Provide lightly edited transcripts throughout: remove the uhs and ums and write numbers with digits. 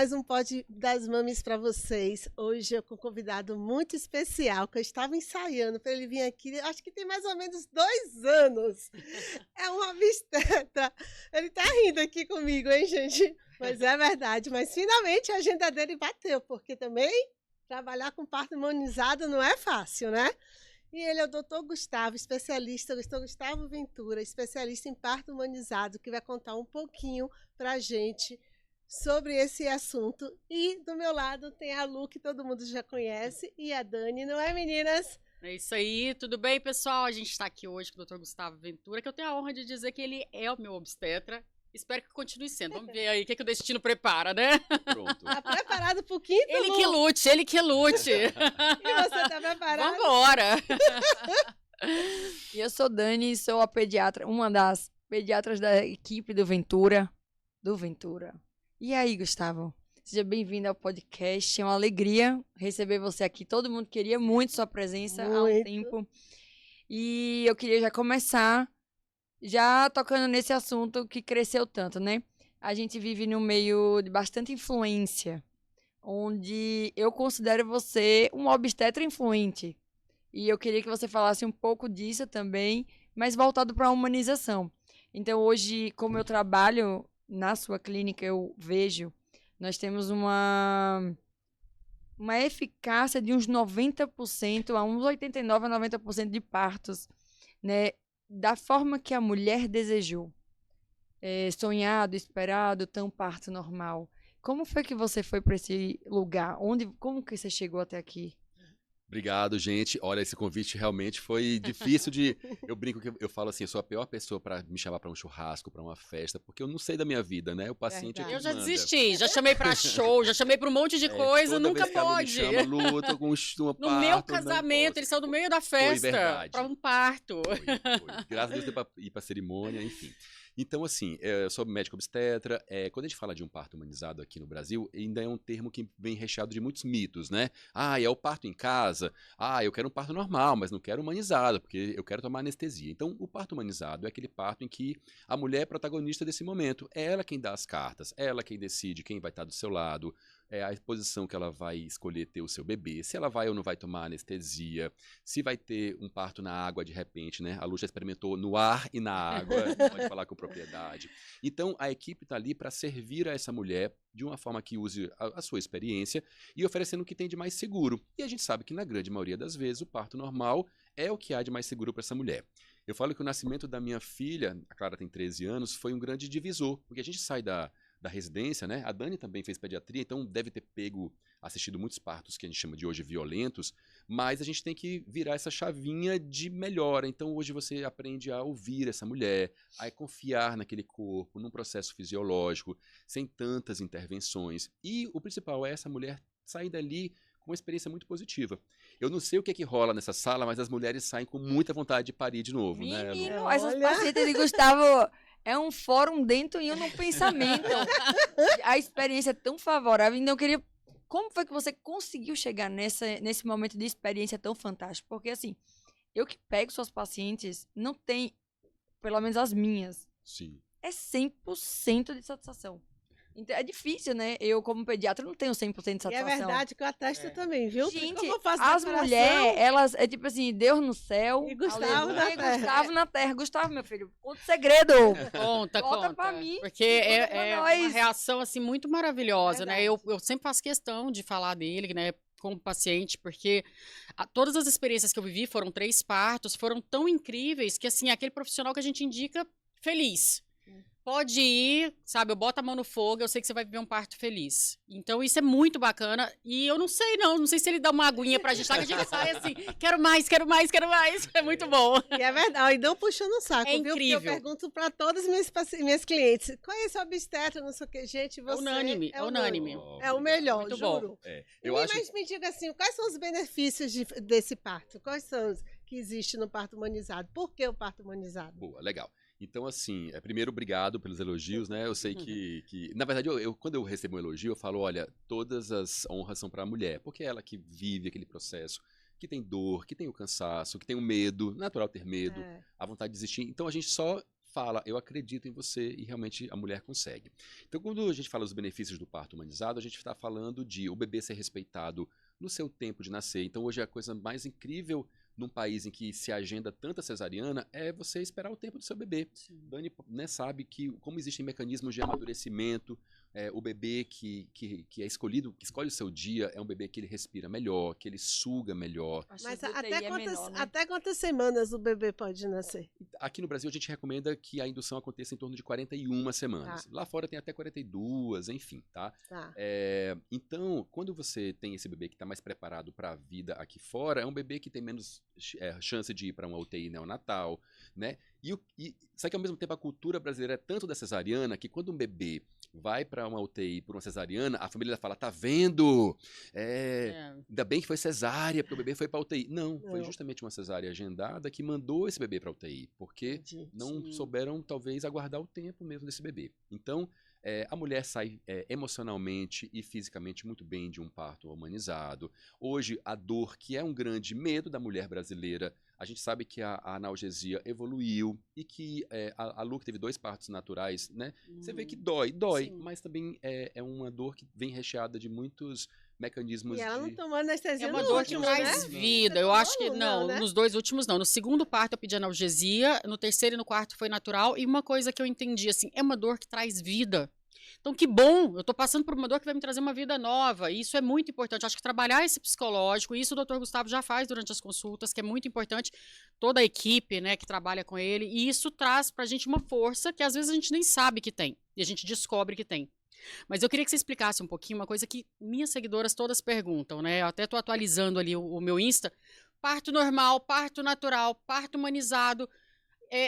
mais um Pod das Mamis para vocês. Hoje eu com um convidado muito especial, que eu estava ensaiando para ele vir aqui, acho que tem mais ou menos 2 anos. É um obstetra. Ele tá rindo aqui comigo, hein, gente? Mas é verdade. Mas finalmente a agenda dele bateu, porque também trabalhar com parto humanizado não é fácil, né? E ele é o doutor Gustavo, especialista, doutor Gustavo Ventura, especialista em parto humanizado, que vai contar um pouquinho para a gente sobre esse assunto. E do meu lado tem a Lu, que todo mundo já conhece, e a Dani, não é, meninas? É isso aí, tudo bem, pessoal? A gente está aqui hoje com o Dr. Gustavo Ventura, que eu tenho a honra de dizer que ele é o meu obstetra. Espero que continue sendo. Vamos ver aí o que o destino prepara, né? Pronto. Tá preparado pro quinto, Ele Lu? que lute, ele que lute. E você tá preparado? Vambora! E eu sou Dani, sou a pediatra, uma das pediatras da equipe do Ventura. E aí, Gustavo? Seja bem-vindo ao podcast. É uma alegria receber você aqui. Todo mundo queria muito sua presença há um tempo. E eu queria já começar já tocando nesse assunto que cresceu tanto, né? A gente vive num meio de bastante influência, onde eu considero você um obstetra influente. E eu queria que você falasse um pouco disso também, mas voltado para a humanização. Então, hoje, como eu trabalho na sua clínica, eu vejo, nós temos uma eficácia de uns 90% a uns 89% a 90% de partos, né? Da forma que a mulher desejou. Sonhado, esperado, tão parto normal. Como foi que você foi para esse lugar? Como que você chegou até aqui? Obrigado, gente. Olha, esse convite realmente foi difícil de... Eu brinco que eu falo assim, eu sou a pior pessoa para me chamar para um churrasco, para uma festa, porque eu não sei da minha vida, né? O paciente é que Eu já manda. desisti, já chamei pra show, já chamei pra um monte de coisa, toda nunca vez que ela me pode. chama, Lu, eu tô com uma No parto, meu não casamento, posso. ele saiu do meio da festa verdade. pra um parto. Foi. Graças a Deus deu pra ir pra cerimônia, enfim. Então, assim, eu sou médico obstetra. Quando a gente fala de um parto humanizado aqui no Brasil, ainda é um termo que vem recheado de muitos mitos, né? Ah, é o parto em casa. Ah, eu quero um parto normal, mas não quero humanizado, porque eu quero tomar anestesia. Então, o parto humanizado é aquele parto em que a mulher é protagonista desse momento. É ela quem dá as cartas, é ela quem decide quem vai estar do seu lado, é a posição que ela vai escolher ter o seu bebê, se ela vai ou não vai tomar anestesia, se vai ter um parto na água de repente, né? A Lu já experimentou no ar e na água, pode falar com propriedade. Então, a equipe está ali para servir a essa mulher de uma forma que use a sua experiência e oferecendo o que tem de mais seguro. E a gente sabe que na grande maioria das vezes o parto normal é o que há de mais seguro para essa mulher. Eu falo que o nascimento da minha filha, a Clara tem 13 anos, foi um grande divisor, porque a gente sai da residência, né? A Dani também fez pediatria, então deve ter assistido muitos partos que a gente chama de hoje violentos, mas a gente tem que virar essa chavinha de melhora. Então hoje você aprende a ouvir essa mulher, a confiar naquele corpo, num processo fisiológico, sem tantas intervenções. E o principal é essa mulher sair dali com uma experiência muito positiva. Eu não sei o que é que rola nessa sala, mas as mulheres saem com muita vontade de parir de novo, né, Lu? Menino, essas pacientes de Gustavo é um fórum dentro e eu num pensamento. A experiência é tão favorável. Então eu queria... Como foi que você conseguiu chegar nesse momento de experiência tão fantástico? Porque assim, eu que pego suas pacientes, não tem, pelo menos as minhas, Sim. é 100% de satisfação. Então, é difícil, né? Eu, como pediatra, não tenho 100% de satisfação. E é verdade que eu atesto também, viu? Gente, Como eu faço as declaração? mulheres, elas, é tipo assim, Deus no céu, E Gustavo aleluia, na terra. Gustavo na terra. Gustavo, meu filho, conta o segredo. Conta, Conta conta. pra mim. Porque Conta pra é nós. uma reação, assim, muito maravilhosa, né? Verdade. Eu sempre faço questão de falar dele, né? Como paciente, porque todas as experiências que eu vivi, foram 3 partos, foram tão incríveis que, assim, é aquele profissional que a gente indica feliz. Pode ir, sabe, eu boto a mão no fogo, eu sei que você vai viver um parto feliz. Então isso é muito bacana e eu não sei se ele dá uma aguinha pra gente lá, que a gente sai assim, quero mais, quero mais, quero mais, é muito bom. E é verdade, e não puxando o saco, É viu? Porque incrível. eu pergunto para todas as minhas clientes, conhece o obstetra, não sei o que, gente, você... Unânime, é unânime. É o melhor, Muito bom. juro. Eu acho... Mas me diga assim, quais são os benefícios desse parto? Quais são os que existem no parto humanizado? Por que o parto humanizado? Boa, legal. Então, assim, primeiro, obrigado pelos elogios, né? Eu sei que na verdade, quando eu recebo um elogio, eu falo, olha, todas as honras são para a mulher, porque é ela que vive aquele processo, que tem dor, que tem o cansaço, que tem o medo, natural ter medo, a vontade de desistir. Então, a gente só fala, eu acredito em você, e realmente a mulher consegue. Então, quando a gente fala dos benefícios do parto humanizado, a gente está falando de o bebê ser respeitado no seu tempo de nascer. Então, hoje a coisa mais incrível num país em que se agenda tanta cesariana é você esperar o tempo do seu bebê. Dani, né, sabe que como existem mecanismos de amadurecimento, o bebê que é escolhido, que escolhe o seu dia, é um bebê que ele respira melhor, que ele suga melhor. Mas A CTI é menor, né? até quantas semanas o bebê pode nascer? Aqui no Brasil a gente recomenda que a indução aconteça em torno de 41 semanas. Lá fora tem até 42, enfim, tá? Tá. Então, quando você tem esse bebê que está mais preparado para a vida aqui fora, é um bebê que tem menos chance de ir para uma UTI neonatal, né? Só que ao mesmo tempo a cultura brasileira é tanto da cesariana que quando um bebê vai para uma UTI por uma cesariana, a família fala, tá vendo? Ainda bem que foi cesárea, porque o bebê foi para UTI. Não, foi justamente uma cesárea agendada que mandou esse bebê para UTI, porque não souberam talvez aguardar o tempo mesmo desse bebê. Então, a mulher sai emocionalmente e fisicamente muito bem de um parto humanizado. Hoje, a dor, que é um grande medo da mulher brasileira, a gente sabe que a analgesia evoluiu e que a Lu, que teve 2 partos naturais, né? Você vê que dói, sim, mas também é uma dor que vem recheada de muitos mecanismos E ela não de... tomou anestesia uma no dor último, que traz né? vida. Você Eu acho que tomou? não, Né? nos 2 últimos não. No segundo parto eu pedi analgesia, no terceiro e no quarto foi natural. E uma coisa que eu entendi, assim, é uma dor que traz vida. Então, que bom, eu tô passando por uma dor que vai me trazer uma vida nova, e isso é muito importante. Eu acho que trabalhar esse psicológico, isso o Dr. Gustavo já faz durante as consultas, que é muito importante, toda a equipe, né, que trabalha com ele, e isso traz pra gente uma força que às vezes a gente nem sabe que tem, e a gente descobre que tem. Mas eu queria que você explicasse um pouquinho uma coisa que minhas seguidoras todas perguntam, né, eu até tô atualizando ali o meu Insta, parto normal, parto natural, parto humanizado,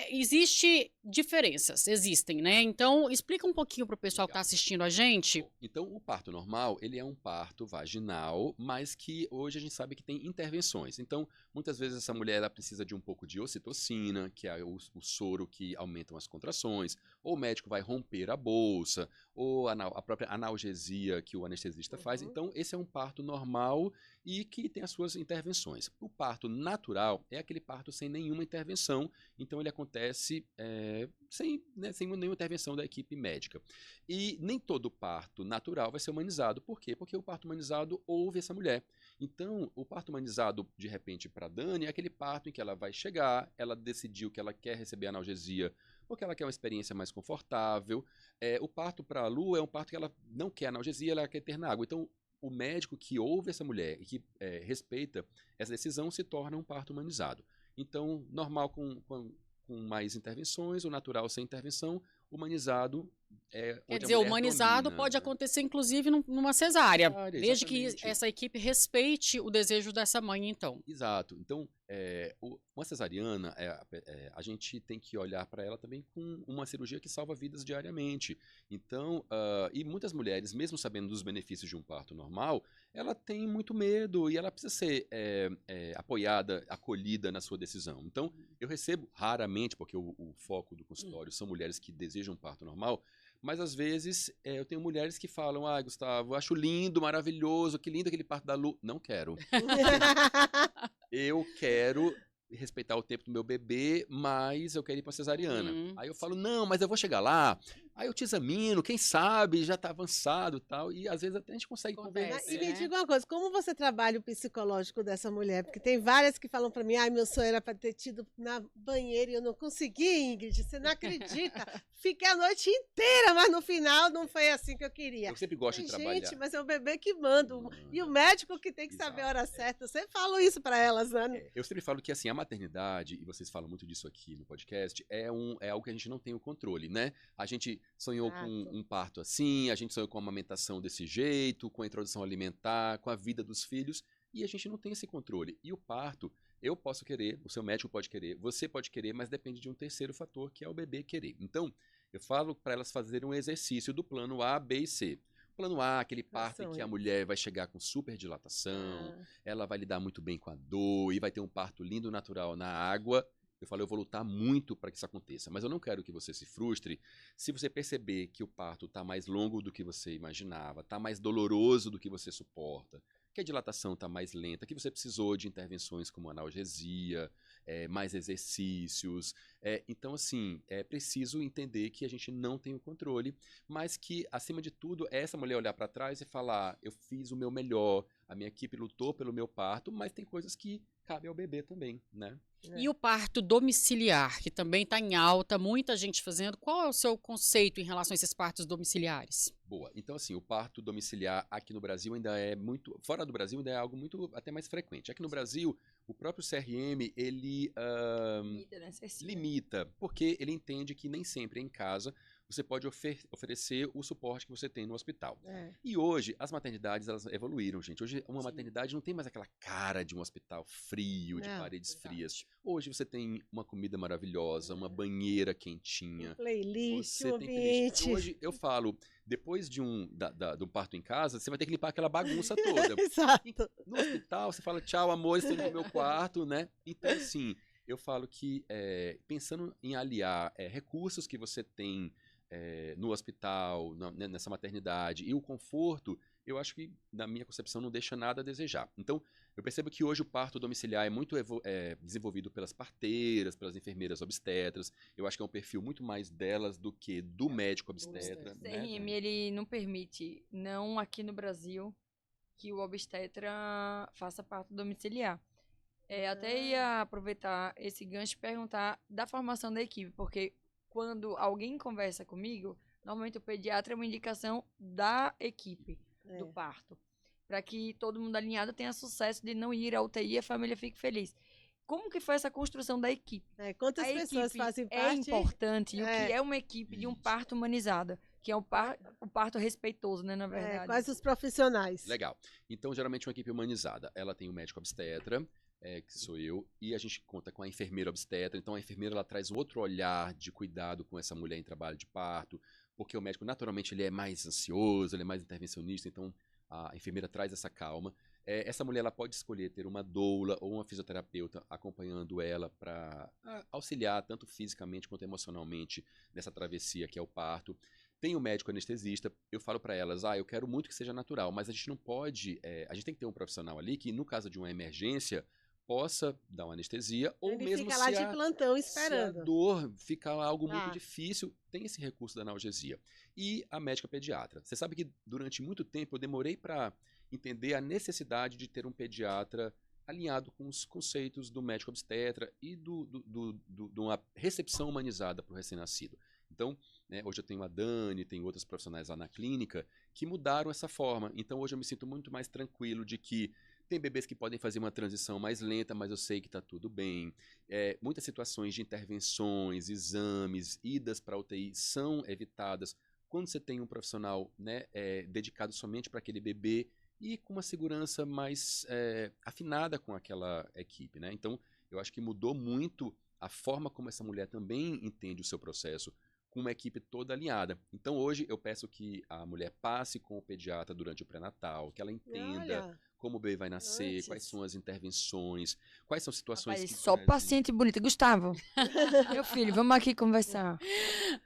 existe diferenças, existem, né? Então, explica um pouquinho para o pessoal que está assistindo a gente. Então, o parto normal, ele é um parto vaginal, mas que hoje a gente sabe que tem intervenções. Então, muitas vezes essa mulher ela precisa de um pouco de ocitocina, que é o soro que aumenta as contrações, ou o médico vai romper a bolsa, ou a própria analgesia que o anestesista faz. Então, esse é um parto normal e que tem as suas intervenções. O parto natural é aquele parto sem nenhuma intervenção, então ele acontece sem nenhuma intervenção da equipe médica. E nem todo parto natural vai ser humanizado. Por quê? Porque o parto humanizado ouve essa mulher. Então, o parto humanizado, de repente, para a Dani, é aquele parto em que ela vai chegar, ela decidiu que ela quer receber analgesia porque ela quer uma experiência mais confortável. O parto para a Lu é um parto que ela não quer analgesia, ela quer ter na água. Então, o médico que ouve essa mulher e que respeita essa decisão se torna um parto humanizado. Então, normal com mais intervenções, o natural sem intervenção, humanizado Quer dizer, o humanizado pode acontecer, inclusive, numa cesárea, desde que essa equipe respeite o desejo dessa mãe, então. Exato. Então, uma cesariana, a gente tem que olhar para ela também com uma cirurgia que salva vidas diariamente. Então, e muitas mulheres, mesmo sabendo dos benefícios de um parto normal, ela tem muito medo e ela precisa ser apoiada, acolhida na sua decisão. Então, eu recebo raramente, porque o foco do consultório são mulheres que desejam um parto normal, mas às vezes eu tenho mulheres que falam, Gustavo, acho lindo, maravilhoso, que lindo aquele parto da Lu. Não quero. Eu quero respeitar o tempo do meu bebê, mas eu quero ir para cesariana. Aí eu falo, não, mas eu vou chegar lá, aí eu te examino, quem sabe, já está avançado e tal, e às vezes até a gente consegue conversar. E me diga uma coisa, como você trabalha o psicológico dessa mulher? Porque tem várias que falam para mim, meu sonho era para ter tido na banheira e eu não consegui, Ingrid, você não acredita? Fiquei a noite inteira, mas no final não foi assim que eu queria. Eu sempre gosto de trabalhar. Gente, mas é o bebê que manda, e o médico que tem que saber a hora certa. Você fala isso para elas, né? Eu sempre falo que assim, a maternidade, e vocês falam muito disso aqui no podcast, é algo que a gente não tem o controle, né? A gente sonhou com um parto assim, a gente sonhou com a amamentação desse jeito, com a introdução alimentar, com a vida dos filhos, e a gente não tem esse controle. E o parto, eu posso querer, o seu médico pode querer, você pode querer, mas depende de um terceiro fator, que é o bebê querer. Então, eu falo para elas fazerem um exercício do plano A, B e C. Plano A, aquele parto em que a mulher vai chegar com super dilatação, ela vai lidar muito bem com a dor e vai ter um parto lindo, natural na água. Eu falo, eu vou lutar muito para que isso aconteça, mas eu não quero que você se frustre se você perceber que o parto está mais longo do que você imaginava, está mais doloroso do que você suporta, que a dilatação está mais lenta, que você precisou de intervenções como analgesia, mais exercícios. Então, assim, é preciso entender que a gente não tem o controle, mas que, acima de tudo, é essa mulher olhar para trás e falar, eu fiz o meu melhor, a minha equipe lutou pelo meu parto, mas tem coisas que cabem ao bebê também, né? E o parto domiciliar, que também está em alta, muita gente fazendo. Qual é o seu conceito em relação a esses partos domiciliares? Boa. Então, assim, o parto domiciliar aqui no Brasil ainda é muito... Fora do Brasil ainda é algo muito até mais frequente. Aqui no Brasil, o próprio CRM, ele limita, porque ele entende que nem sempre em casa você pode oferecer o suporte que você tem no hospital. E hoje, as maternidades, elas evoluíram, gente. Hoje, uma maternidade não tem mais aquela cara de um hospital frio, de paredes frias. Hoje, você tem uma comida maravilhosa, uma banheira quentinha. Playlist, Você o tem playlist. ambiente. Hoje, eu falo, depois de do parto em casa, você vai ter que limpar aquela bagunça toda. Exato. No hospital, você fala, tchau, amor, estou indo pro meu quarto, né? Então, assim, eu falo que, pensando em aliar recursos que você tem no hospital, nessa maternidade, e o conforto, eu acho que, na minha concepção, não deixa nada a desejar. Então, eu percebo que hoje o parto domiciliar é muito desenvolvido pelas parteiras, pelas enfermeiras obstetras. Eu acho que é um perfil muito mais delas do que do médico obstetra. O CRM, ele não permite, não aqui no Brasil, que o obstetra faça parto domiciliar. Até ia aproveitar esse gancho e perguntar da formação da equipe, porque quando alguém conversa comigo, normalmente o pediatra é uma indicação da equipe do parto, para que todo mundo alinhado tenha sucesso de não ir à UTI e a família fique feliz. Como que foi essa construção da equipe? Quantas A pessoas equipe fazem é parte? importante, e o que é uma equipe de um parto humanizado, que é o parto respeitoso, né, na verdade. Quais os profissionais? Legal. Então, geralmente, uma equipe humanizada, ela tem o médico obstetra, que sou eu, e a gente conta com a enfermeira obstetra. Então, a enfermeira, ela traz um outro olhar de cuidado com essa mulher em trabalho de parto, porque o médico, naturalmente, ele é mais ansioso, ele é mais intervencionista, então a enfermeira traz essa calma. Essa mulher, ela pode escolher ter uma doula ou uma fisioterapeuta acompanhando ela para auxiliar, tanto fisicamente quanto emocionalmente, nessa travessia que é o parto. Tem o médico anestesista, eu falo para elas, eu quero muito que seja natural, mas a gente não pode, a gente tem que ter um profissional ali que, no caso de uma emergência, possa dar uma anestesia, ou Ele mesmo fica lá de plantão esperando. se a dor fica algo muito difícil, tem esse recurso da analgesia. E a médica pediatra. Você sabe que durante muito tempo eu demorei para entender a necessidade de ter um pediatra alinhado com os conceitos do médico obstetra e de uma recepção humanizada para o recém-nascido. Então, hoje eu tenho a Dani, tem outros profissionais lá na clínica que mudaram essa forma. Então, hoje eu me sinto muito mais tranquilo de que tem bebês que podem fazer uma transição mais lenta, mas eu sei que está tudo bem. Muitas situações de intervenções, exames, idas para a UTI são evitadas quando você tem um profissional, dedicado somente para aquele bebê e com uma segurança mais afinada com aquela equipe, né? Então, eu acho que mudou muito a forma como essa mulher também entende o seu processo, com uma equipe toda alinhada. Então, hoje, eu peço que a mulher passe com o pediatra durante o pré-natal, que ela entenda como o bebê vai nascer, quais são as intervenções, quais são as situações que... Só paciente bonita. Gustavo, meu filho, vamos aqui conversar.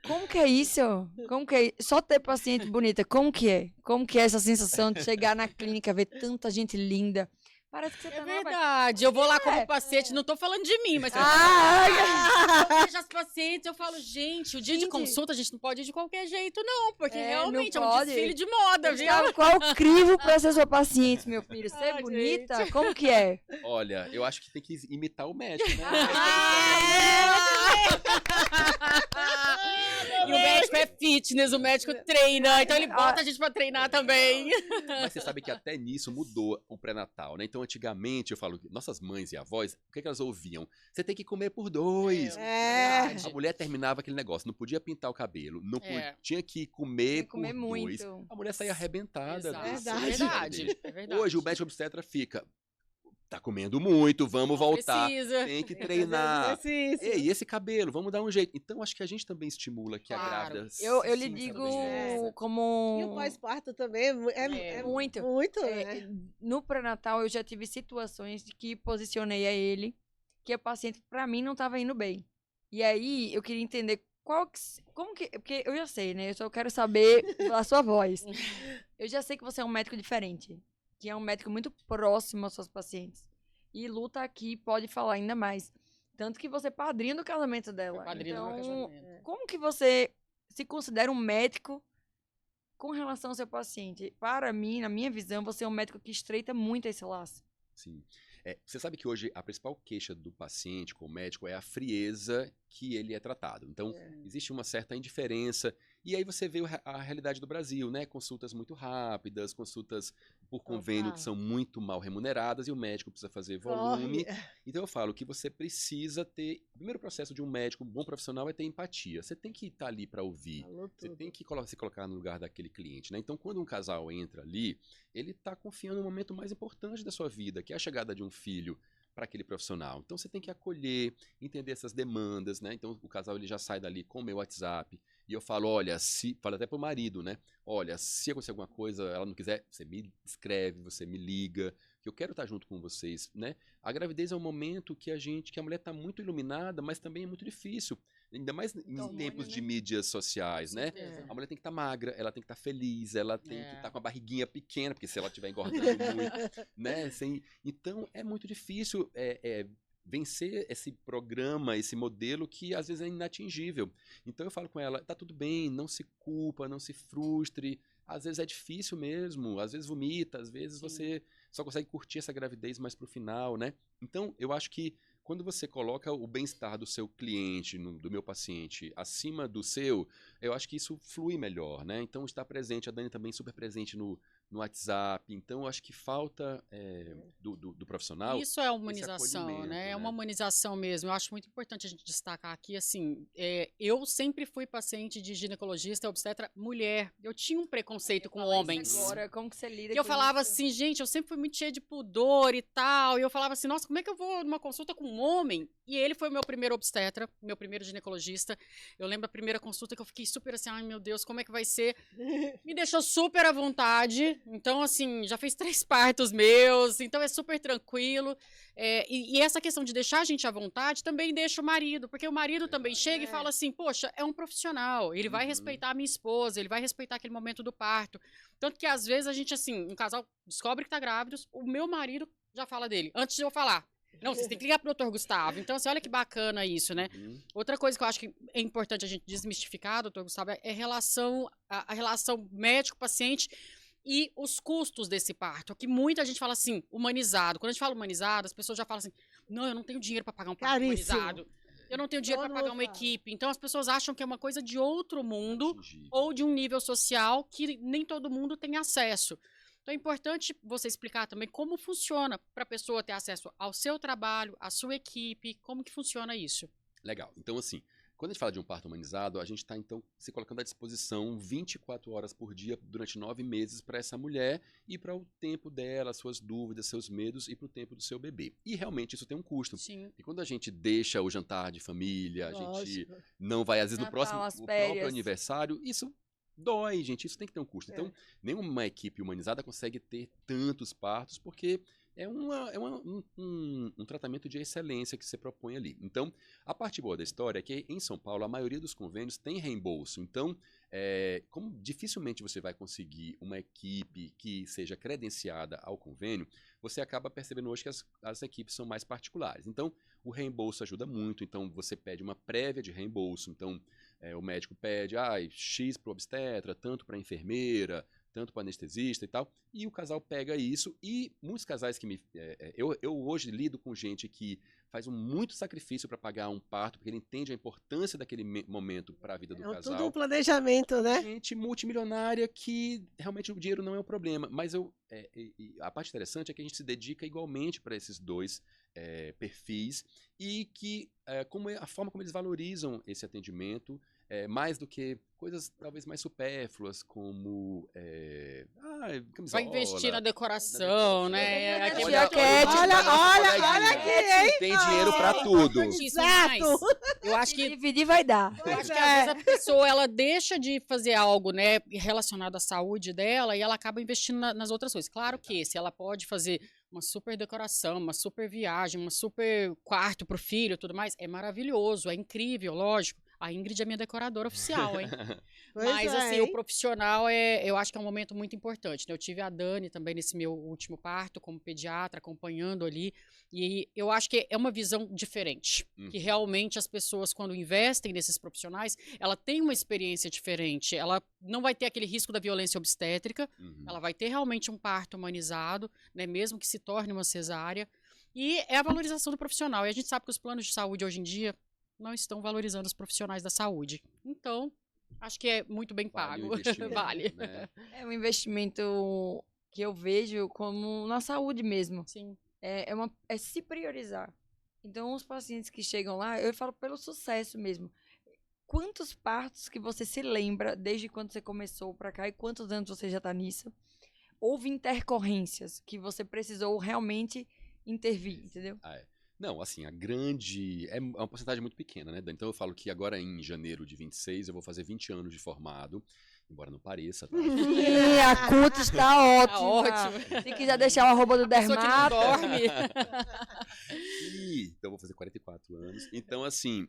Como que é isso? Como que é? Só ter paciente bonita, como que é? Como que é essa sensação de chegar na clínica, ver tanta gente linda? Parece que você tá verdade, eu vou lá como paciente, não tô falando de mim, mas eu vejo as pacientes, eu falo, gente, o dia de consulta a gente não pode ir de qualquer jeito, não, porque realmente é um desfile de moda, viu? Qual o crivo pra ser sua paciente, meu filho? Ser bonita? Gente. Como que é? Olha, eu acho que tem que imitar o médico, né? E o médico é fitness, o médico treina, então ele bota a gente pra treinar também. Mas você sabe que até nisso mudou o pré-natal, né? Então, antigamente, eu falo, nossas mães e avós, o que elas ouviam? Você tem que comer por dois. A mulher terminava aquele negócio, não podia pintar o cabelo, não tinha que comer por dois. A mulher saía arrebentada. É verdade. Hoje, o médico obstetra fica... Tá comendo muito, vamos voltar. Tem que treinar. E esse cabelo, vamos dar um jeito. Então, acho que a gente também estimula que a grávida... Eu lhe digo como... E o pós-parto também é muito. Muito, né? No pré-natal, eu já tive situações de que posicionei a ele, que a paciente, pra mim, não tava indo bem. E aí, eu queria entender como que... Porque eu já sei, né? Eu só quero saber a sua voz. Eu já sei que você é um médico diferente. que é um médico muito próximo aos seus pacientes. E Lu tá aqui, pode falar ainda mais. Tanto que você é padrinho do casamento dela. Padrinho do meu Então, casamento. como que você se considera um médico com relação ao seu paciente? Para mim, na minha visão, você é um médico que estreita muito esse laço. Sim. Você sabe que hoje a principal queixa do paciente com o médico é a frieza que ele é tratado. Então, existe uma certa indiferença. E aí você vê a realidade do Brasil, né? Consultas muito rápidas, consultas por convênio que são muito mal remuneradas e o médico precisa fazer volume. Então eu falo que você precisa ter... O primeiro processo de um médico, um bom profissional, é ter empatia. Você tem que estar ali para ouvir. Você tem que se colocar no lugar daquele cliente, né? Então, quando um casal entra ali, ele está confiando no momento mais importante da sua vida, que é a chegada de um filho para aquele profissional. Então, você tem que acolher, entender essas demandas, né? Então, o casal ele já sai dali com o meu WhatsApp e eu falo, olha, falo até pro marido, né? Olha, se acontecer alguma coisa, ela não quiser, você me escreve, você me liga, que eu quero estar junto com vocês, né? A gravidez é um momento que a mulher está muito iluminada, mas também é muito difícil. Ainda mais em tempos de mídias sociais, né? A mulher tem que estar magra, ela tem que estar feliz, ela tem que estar com a barriguinha pequena, porque se ela estiver engordando muito, né? Então, é muito difícil vencer esse programa, esse modelo que às vezes é inatingível. Então, eu falo com ela, tá tudo bem, não se culpa, não se frustre. Às vezes é difícil mesmo, às vezes vomita, às vezes você só consegue curtir essa gravidez mais pro final, né? Então, eu acho que quando você coloca o bem-estar do seu cliente, do meu paciente, acima do seu, eu acho que isso flui melhor, né? Então, estar presente, a Dani também super presente no WhatsApp. Então, eu acho que falta do profissional. Isso é humanização, né? É uma humanização mesmo. Eu acho muito importante a gente destacar aqui, assim, eu sempre fui paciente de ginecologista, obstetra, mulher. Eu tinha um preconceito com homens. Agora, como que você lida E eu com falava isso? assim, gente, eu sempre fui muito cheia de pudor e tal. E eu falava assim, nossa, como é que eu vou numa consulta com um homem? E ele foi o meu primeiro obstetra, meu primeiro ginecologista. Eu lembro a primeira consulta que eu fiquei super assim, ai meu Deus, como é que vai ser? Me deixou super à vontade. Então, assim, já fez 3 partos meus, então é super tranquilo. E essa questão de deixar a gente à vontade também deixa o marido, porque o marido também chega e fala assim, poxa, é um profissional, ele vai respeitar a minha esposa, ele vai respeitar aquele momento do parto. Tanto que às vezes a gente, assim, um casal descobre que tá grávido, o meu marido já fala dele, antes de eu falar. Não, vocês têm que ligar pro doutor Gustavo. Então, assim, olha que bacana isso, né? Outra coisa que eu acho que é importante a gente desmistificar, doutor Gustavo, é a relação médico-paciente e os custos desse parto, que muita gente fala assim, humanizado. Quando a gente fala humanizado, as pessoas já falam assim, não, eu não tenho dinheiro para pagar um parto humanizado. Eu não tenho dinheiro para pagar uma equipe. Então, as pessoas acham que é uma coisa de outro mundo ou de um nível social que nem todo mundo tem acesso. Então, é importante você explicar também como funciona para a pessoa ter acesso ao seu trabalho, à sua equipe, como que funciona isso. Legal. Então, assim, quando a gente fala de um parto humanizado, a gente está, então, se colocando à disposição 24 horas por dia durante 9 meses para essa mulher e para o tempo dela, suas dúvidas, seus medos e para o tempo do seu bebê. E realmente isso tem um custo. Sim. E quando a gente deixa o jantar de família, a gente não vai, às vezes, no próximo o próprio aniversário, isso dói, gente. Isso tem que ter um custo. Então, nenhuma equipe humanizada consegue ter tantos partos porque é um tratamento de excelência que você propõe ali. Então, a parte boa da história é que em São Paulo a maioria dos convênios tem reembolso. Então, como dificilmente você vai conseguir uma equipe que seja credenciada ao convênio, você acaba percebendo hoje que as equipes são mais particulares. Então, o reembolso ajuda muito. Então, você pede uma prévia de reembolso. Então, o médico pede X para o obstetra, tanto para a enfermeira, tanto para anestesista e tal, e o casal pega isso, e muitos casais que eu hoje lido com gente que faz muito sacrifício para pagar um parto, porque ele entende a importância daquele momento para a vida do casal. Tudo um planejamento, né? Gente multimilionária que realmente o dinheiro não é o problema, mas a parte interessante é que a gente se dedica igualmente para esses dois perfis, e que a forma como eles valorizam esse atendimento, mais do que coisas talvez mais supérfluas, como camisola. Vai investir na decoração, né? Olha aqui, hein? Tem dinheiro pra tudo. Exato. Eu acho que dividir vai dar. Eu acho que às vezes a pessoa ela deixa de fazer algo, né, relacionado à saúde dela e ela acaba investindo nas outras coisas. Claro que se ela pode fazer uma super decoração, uma super viagem, uma super quarto pro filho e tudo mais, é maravilhoso, é incrível, lógico. A Ingrid é minha decoradora oficial, hein? Pois Mas, é, assim, hein? o profissional, eu acho que é um momento muito importante, né? Eu tive a Dani também nesse meu último parto, como pediatra, acompanhando ali, e eu acho que é uma visão diferente, que realmente as pessoas, quando investem nesses profissionais, ela tem uma experiência diferente, ela não vai ter aquele risco da violência obstétrica, ela vai ter realmente um parto humanizado, né? Mesmo que se torne uma cesárea, e é a valorização do profissional, e a gente sabe que os planos de saúde hoje em dia não estão valorizando os profissionais da saúde, então... Acho que é muito bem Vale o pago. investimento, Vale. né? É um investimento que eu vejo como na saúde mesmo. Sim. É se priorizar. Então, os pacientes que chegam lá, eu falo pelo sucesso mesmo. Quantos partos que você se lembra desde quando você começou pra cá e quantos anos você já tá nisso? Houve intercorrências que você precisou realmente intervir, entendeu? Ah, é. Não, assim, a grande. É uma porcentagem muito pequena, né, Dani? Então eu falo que agora em janeiro de 26 eu vou fazer 20 anos de formado. Embora não pareça, tá? Sim, a CUT está ótima. Tá ótimo. Se quiser deixar o arroba do Pessoa que não Dermato. dorme. Então eu vou fazer 44 anos. Então, assim,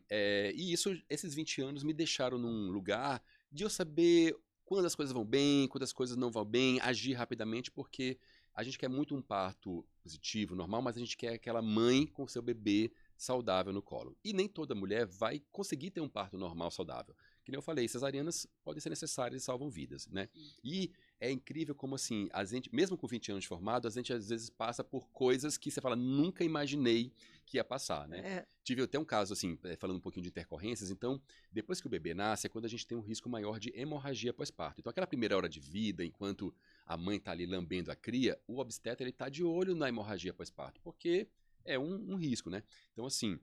e esses 20 anos me deixaram num lugar de eu saber quando as coisas vão bem, quando as coisas não vão bem, agir rapidamente, porque a gente quer muito um parto positivo, normal, mas a gente quer aquela mãe com o seu bebê saudável no colo. E nem toda mulher vai conseguir ter um parto normal saudável. Que nem eu falei, cesarianas podem ser necessárias e salvam vidas, né? E é incrível como, assim, a gente, mesmo com 20 anos de formado, a gente às vezes passa por coisas que você fala, nunca imaginei que ia passar, né? É. Tive até um caso, assim, falando um pouquinho de intercorrências, então, depois que o bebê nasce, é quando a gente tem um risco maior de hemorragia pós-parto. Então, aquela primeira hora de vida, enquanto a mãe tá ali lambendo a cria, o obstetra, ele tá de olho na hemorragia pós-parto, porque é um risco, né? Então, assim,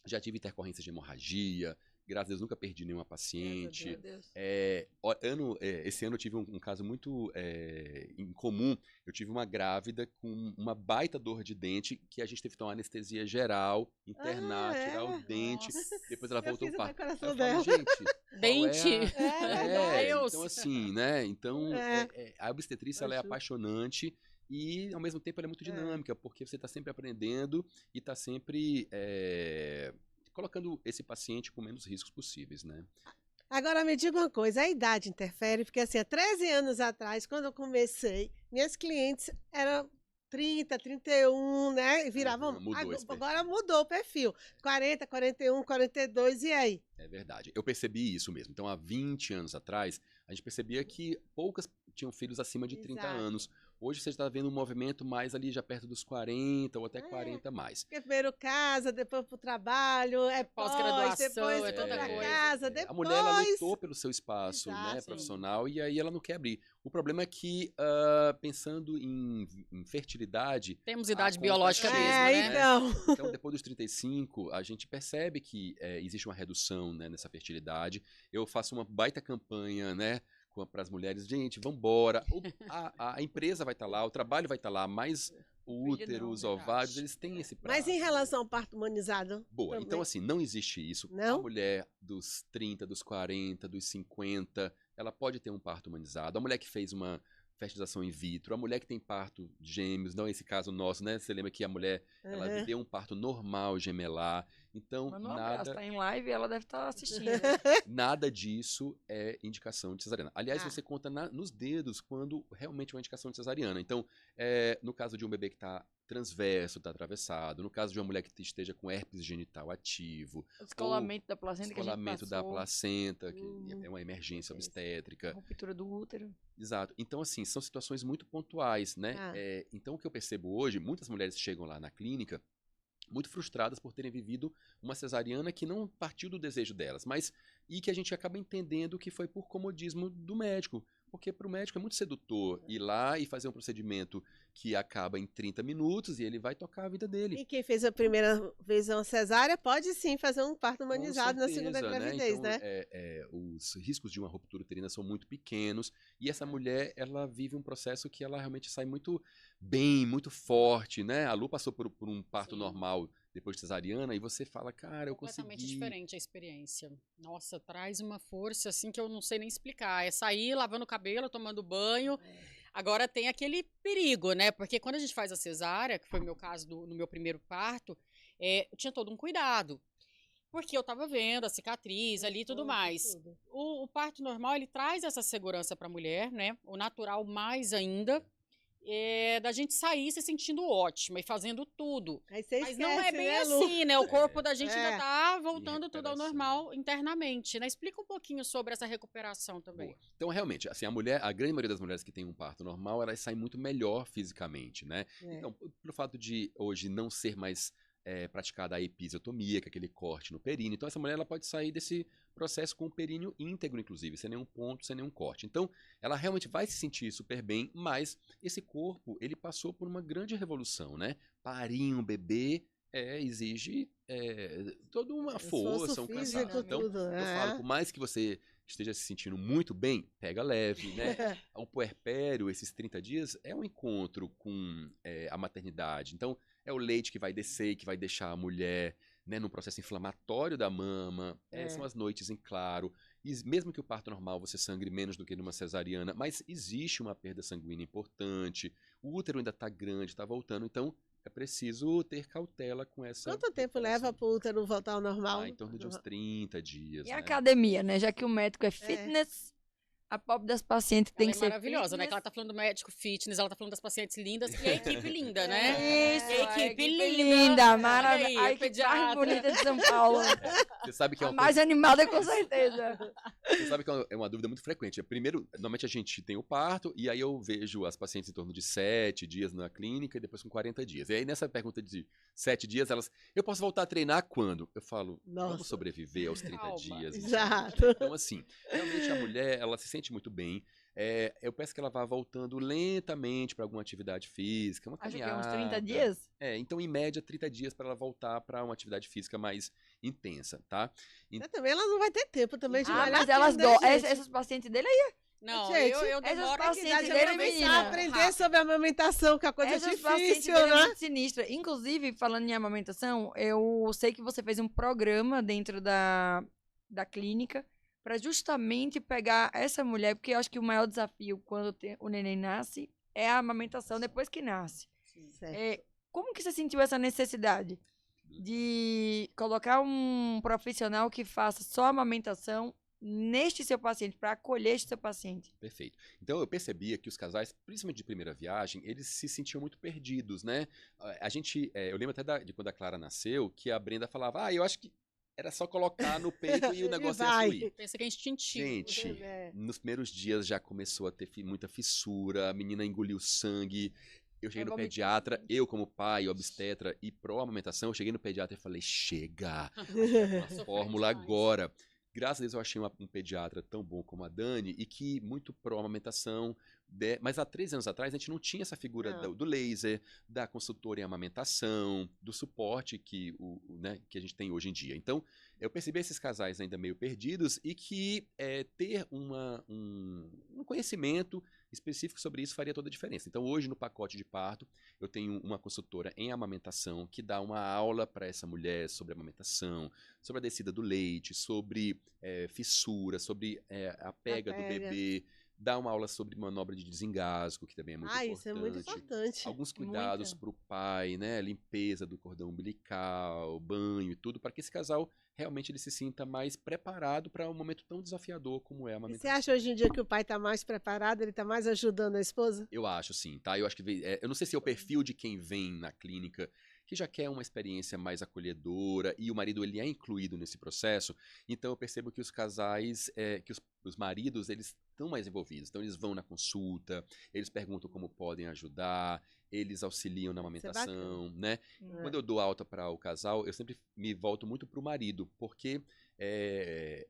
já tive intercorrências de hemorragia, graças a Deus nunca perdi nenhuma paciente. Meu Deus. Esse ano eu tive um caso muito incomum. Eu tive uma grávida com uma baita dor de dente que a gente teve que tomar anestesia geral, internar, tirar o dente. Nossa. Depois ela Eu voltou fiz ao a parto. Aí decoração eu falei, dela. gente, qual Dente. Deus. então assim, né? Então, É. a obstetrícia ela é Ajuda. apaixonante e, ao mesmo tempo, ela é muito dinâmica, porque você está sempre aprendendo e está sempre colocando esse paciente com menos riscos possíveis, né? Agora me diga uma coisa, a idade interfere? Porque assim, há 13 anos atrás, quando eu comecei, minhas clientes eram 30, 31, né? E viravam. Mudou esse perfil. Agora mudou o perfil. 40, 41, 42, e aí? É verdade. Eu percebi isso mesmo. Então, há 20 anos atrás, a gente percebia que poucas tinham filhos acima de 30 Exato. anos. Hoje você está vendo um movimento mais ali já perto dos 40 ou até 40 mais. Porque primeiro casa, depois pro trabalho, Pós-graduação, depois é pra tanta coisa. casa, depois... A mulher ela lutou pelo seu espaço, né, Exato. profissional e aí ela não quer abrir. O problema é que, pensando em fertilidade... Temos idade a conta biológica chega, mesmo, É, né? então. Então, depois dos 35, a gente percebe que existe uma redução, né, nessa fertilidade. Eu faço uma baita campanha, né, para as mulheres. Gente, vambora. A empresa vai estar lá, o trabalho vai estar lá, mas o útero, os verdade. ovários, eles têm esse prazo. Mas em relação ao parto humanizado? Boa. também. Então, assim, não existe isso. Não? A mulher dos 30, dos 40, dos 50, ela pode ter um parto humanizado. A mulher que fez uma fertilização in vitro, a mulher que tem parto de gêmeos, não é esse caso nosso, né? Você lembra que a mulher, ela Uhum. viveu um parto normal, gemelar. Então, Manda um abraço, nada, tá em live e ela deve estar assistindo. nada disso é indicação de cesariana. Aliás, Ah. você conta nos dedos quando realmente é uma indicação de cesariana. Então, no caso de um bebê que está transverso, está atravessado, no caso de uma mulher que esteja com herpes genital ativo, O descolamento da placenta que a gente descolamento da passou, placenta, que é uma emergência Isso. obstétrica. ruptura do útero. Exato. Então, assim, são situações muito pontuais, né? Ah. Então, o que eu percebo hoje, muitas mulheres chegam lá na clínica muito frustradas por terem vivido uma cesariana que não partiu do desejo delas, e que a gente acaba entendendo que foi por comodismo do médico. Porque para o médico é muito sedutor ir lá e fazer um procedimento que acaba em 30 minutos e ele vai tocar a vida dele. E quem fez a primeira vez uma cesárea pode sim fazer um parto Com humanizado na segunda certeza, gravidez, Então, né? os riscos de uma ruptura uterina são muito pequenos e essa mulher, ela vive um processo que ela realmente sai muito bem, muito forte, né? A Lu passou por um parto Sim. normal depois de cesariana e você fala, cara, eu Completamente consegui. diferente a experiência. Nossa, traz uma força assim que eu não sei nem explicar. É sair lavando o cabelo, tomando banho. Agora tem aquele perigo, né? Porque quando a gente faz a cesárea, que foi o meu caso no meu primeiro parto, eu tinha todo um cuidado. Porque eu tava vendo a cicatriz ali e tudo mais. Tudo. O parto normal, ele traz essa segurança para a mulher, né? O natural mais ainda, é da gente sair se sentindo ótima e fazendo tudo. Aí você Mas não é esquece, bem né, Lu? assim, né? O corpo da gente ainda tá E voltando tudo ao recuperação. normal internamente, né? Explica um pouquinho sobre essa recuperação também. Boa. Então, realmente, assim, a grande maioria das mulheres que tem um parto normal, elas saem muito melhor fisicamente, né? É. Então, pelo fato de hoje não ser mais praticada a episiotomia, que é aquele corte no períneo, então essa mulher ela pode sair desse processo com o períneo íntegro, inclusive, sem nenhum ponto, sem nenhum corte. Então, ela realmente vai se sentir super bem, mas esse corpo, ele passou por uma grande revolução, né? Parir um bebê exige toda uma força, um físico, cansaço. Então, tudo. eu falo, por mais que você esteja se sentindo muito bem, pega leve, né? O puerpério, esses 30 dias, é um encontro com a maternidade. Então, é o leite que vai descer e que vai deixar a mulher, né, no processo inflamatório da mama. São as noites em claro. E mesmo que o parto normal você sangre menos do que numa cesariana, mas existe uma perda sanguínea importante. O útero ainda está grande, está voltando. Então, é preciso ter cautela com essa... Quanto tempo leva para o útero voltar ao normal? Em torno de uns 30 dias, E a né? academia, né? Já que o médico é fitness, a pobre das pacientes tem Ela que é ser maravilhosa, né? Que ela fitness. tá falando do médico fitness, ela tá falando das pacientes lindas e a equipe linda, né? Isso, A equipe linda. linda, Olha maravilhosa. aí, A o equipe mais pediatra. bonita de São Paulo. Você sabe que é A uma mais animada, com certeza. Você sabe que é uma dúvida muito frequente. Primeiro, normalmente a gente tem o parto, e aí eu vejo as pacientes em torno de 7 dias na clínica e depois com 40 dias. E aí nessa pergunta de 7 dias, eu posso voltar a treinar quando? Eu falo, Nossa. vamos sobreviver aos 30 Calma. dias. Exato. Então, assim, realmente a mulher, ela se sente muito bem. Eu peço que ela vá voltando lentamente para alguma atividade física, uma Acho que é caminhada. uns 30 dias. Então, em média, 30 dias para ela voltar para uma atividade física mais intensa, tá? Também ela não vai ter tempo também de malhar Mas elas tudo, né, gostam. gente? Essas pacientes dele aí, Não, Gente, eu essas demoro pacientes Idade dele, de começar menina. a aprender sobre a amamentação, que é uma coisa essas pacientes difícil, dele é né? muito sinistra. Inclusive, falando em amamentação, eu sei que você fez um programa dentro da clínica para justamente pegar essa mulher, porque eu acho que o maior desafio quando o neném nasce é a amamentação depois que nasce. Certo. Como que você sentiu essa necessidade de colocar um profissional que faça só amamentação neste seu paciente, para acolher este seu paciente? Perfeito. Então eu percebia que os casais, principalmente de primeira viagem, eles se sentiam muito perdidos, né? Eu lembro até de quando a Clara nasceu, que a Brenda falava, eu acho que era só colocar no peito e o negócio ia vai. fluir. Pensa que é instintivo. Gente, É. nos primeiros dias já começou a ter muita fissura, a menina engoliu sangue. Eu cheguei no vomitou pediatra, sangue. eu como pai, obstetra e pró-amamentação, eu cheguei no pediatra e falei, chega, uma Sofreu fórmula demais. agora. Graças a Deus eu achei um pediatra tão bom como a Dani e que muito pró-amamentação. Mas há 3 anos atrás a gente não tinha essa figura Não. do laser, da consultora em amamentação, do suporte que a gente tem hoje em dia. Então, eu percebi esses casais ainda meio perdidos e que ter um conhecimento específico sobre isso faria toda a diferença. Então, hoje no pacote de parto, eu tenho uma consultora em amamentação que dá uma aula para essa mulher sobre amamentação, sobre a descida do leite, sobre fissura, sobre a pega do bebê, dá uma aula sobre manobra de desengasgo, que também é muito importante. Isso é muito importante. Alguns cuidados para o pai, né? Limpeza do cordão umbilical, banho e tudo, para que esse casal realmente ele se sinta mais preparado para um momento tão desafiador como é a E amamentação. você acha hoje em dia que o pai está mais preparado, ele está mais ajudando a esposa? Eu acho sim, tá? Eu acho que eu não sei se é o perfil de quem vem na clínica que já quer uma experiência mais acolhedora e o marido ele é incluído nesse processo. Então eu percebo que os casais, que os maridos eles estão mais envolvidos. Então eles vão na consulta, eles perguntam como podem ajudar, eles auxiliam na amamentação, né? Quando eu dou alta para o casal, eu sempre me volto muito para o marido, porque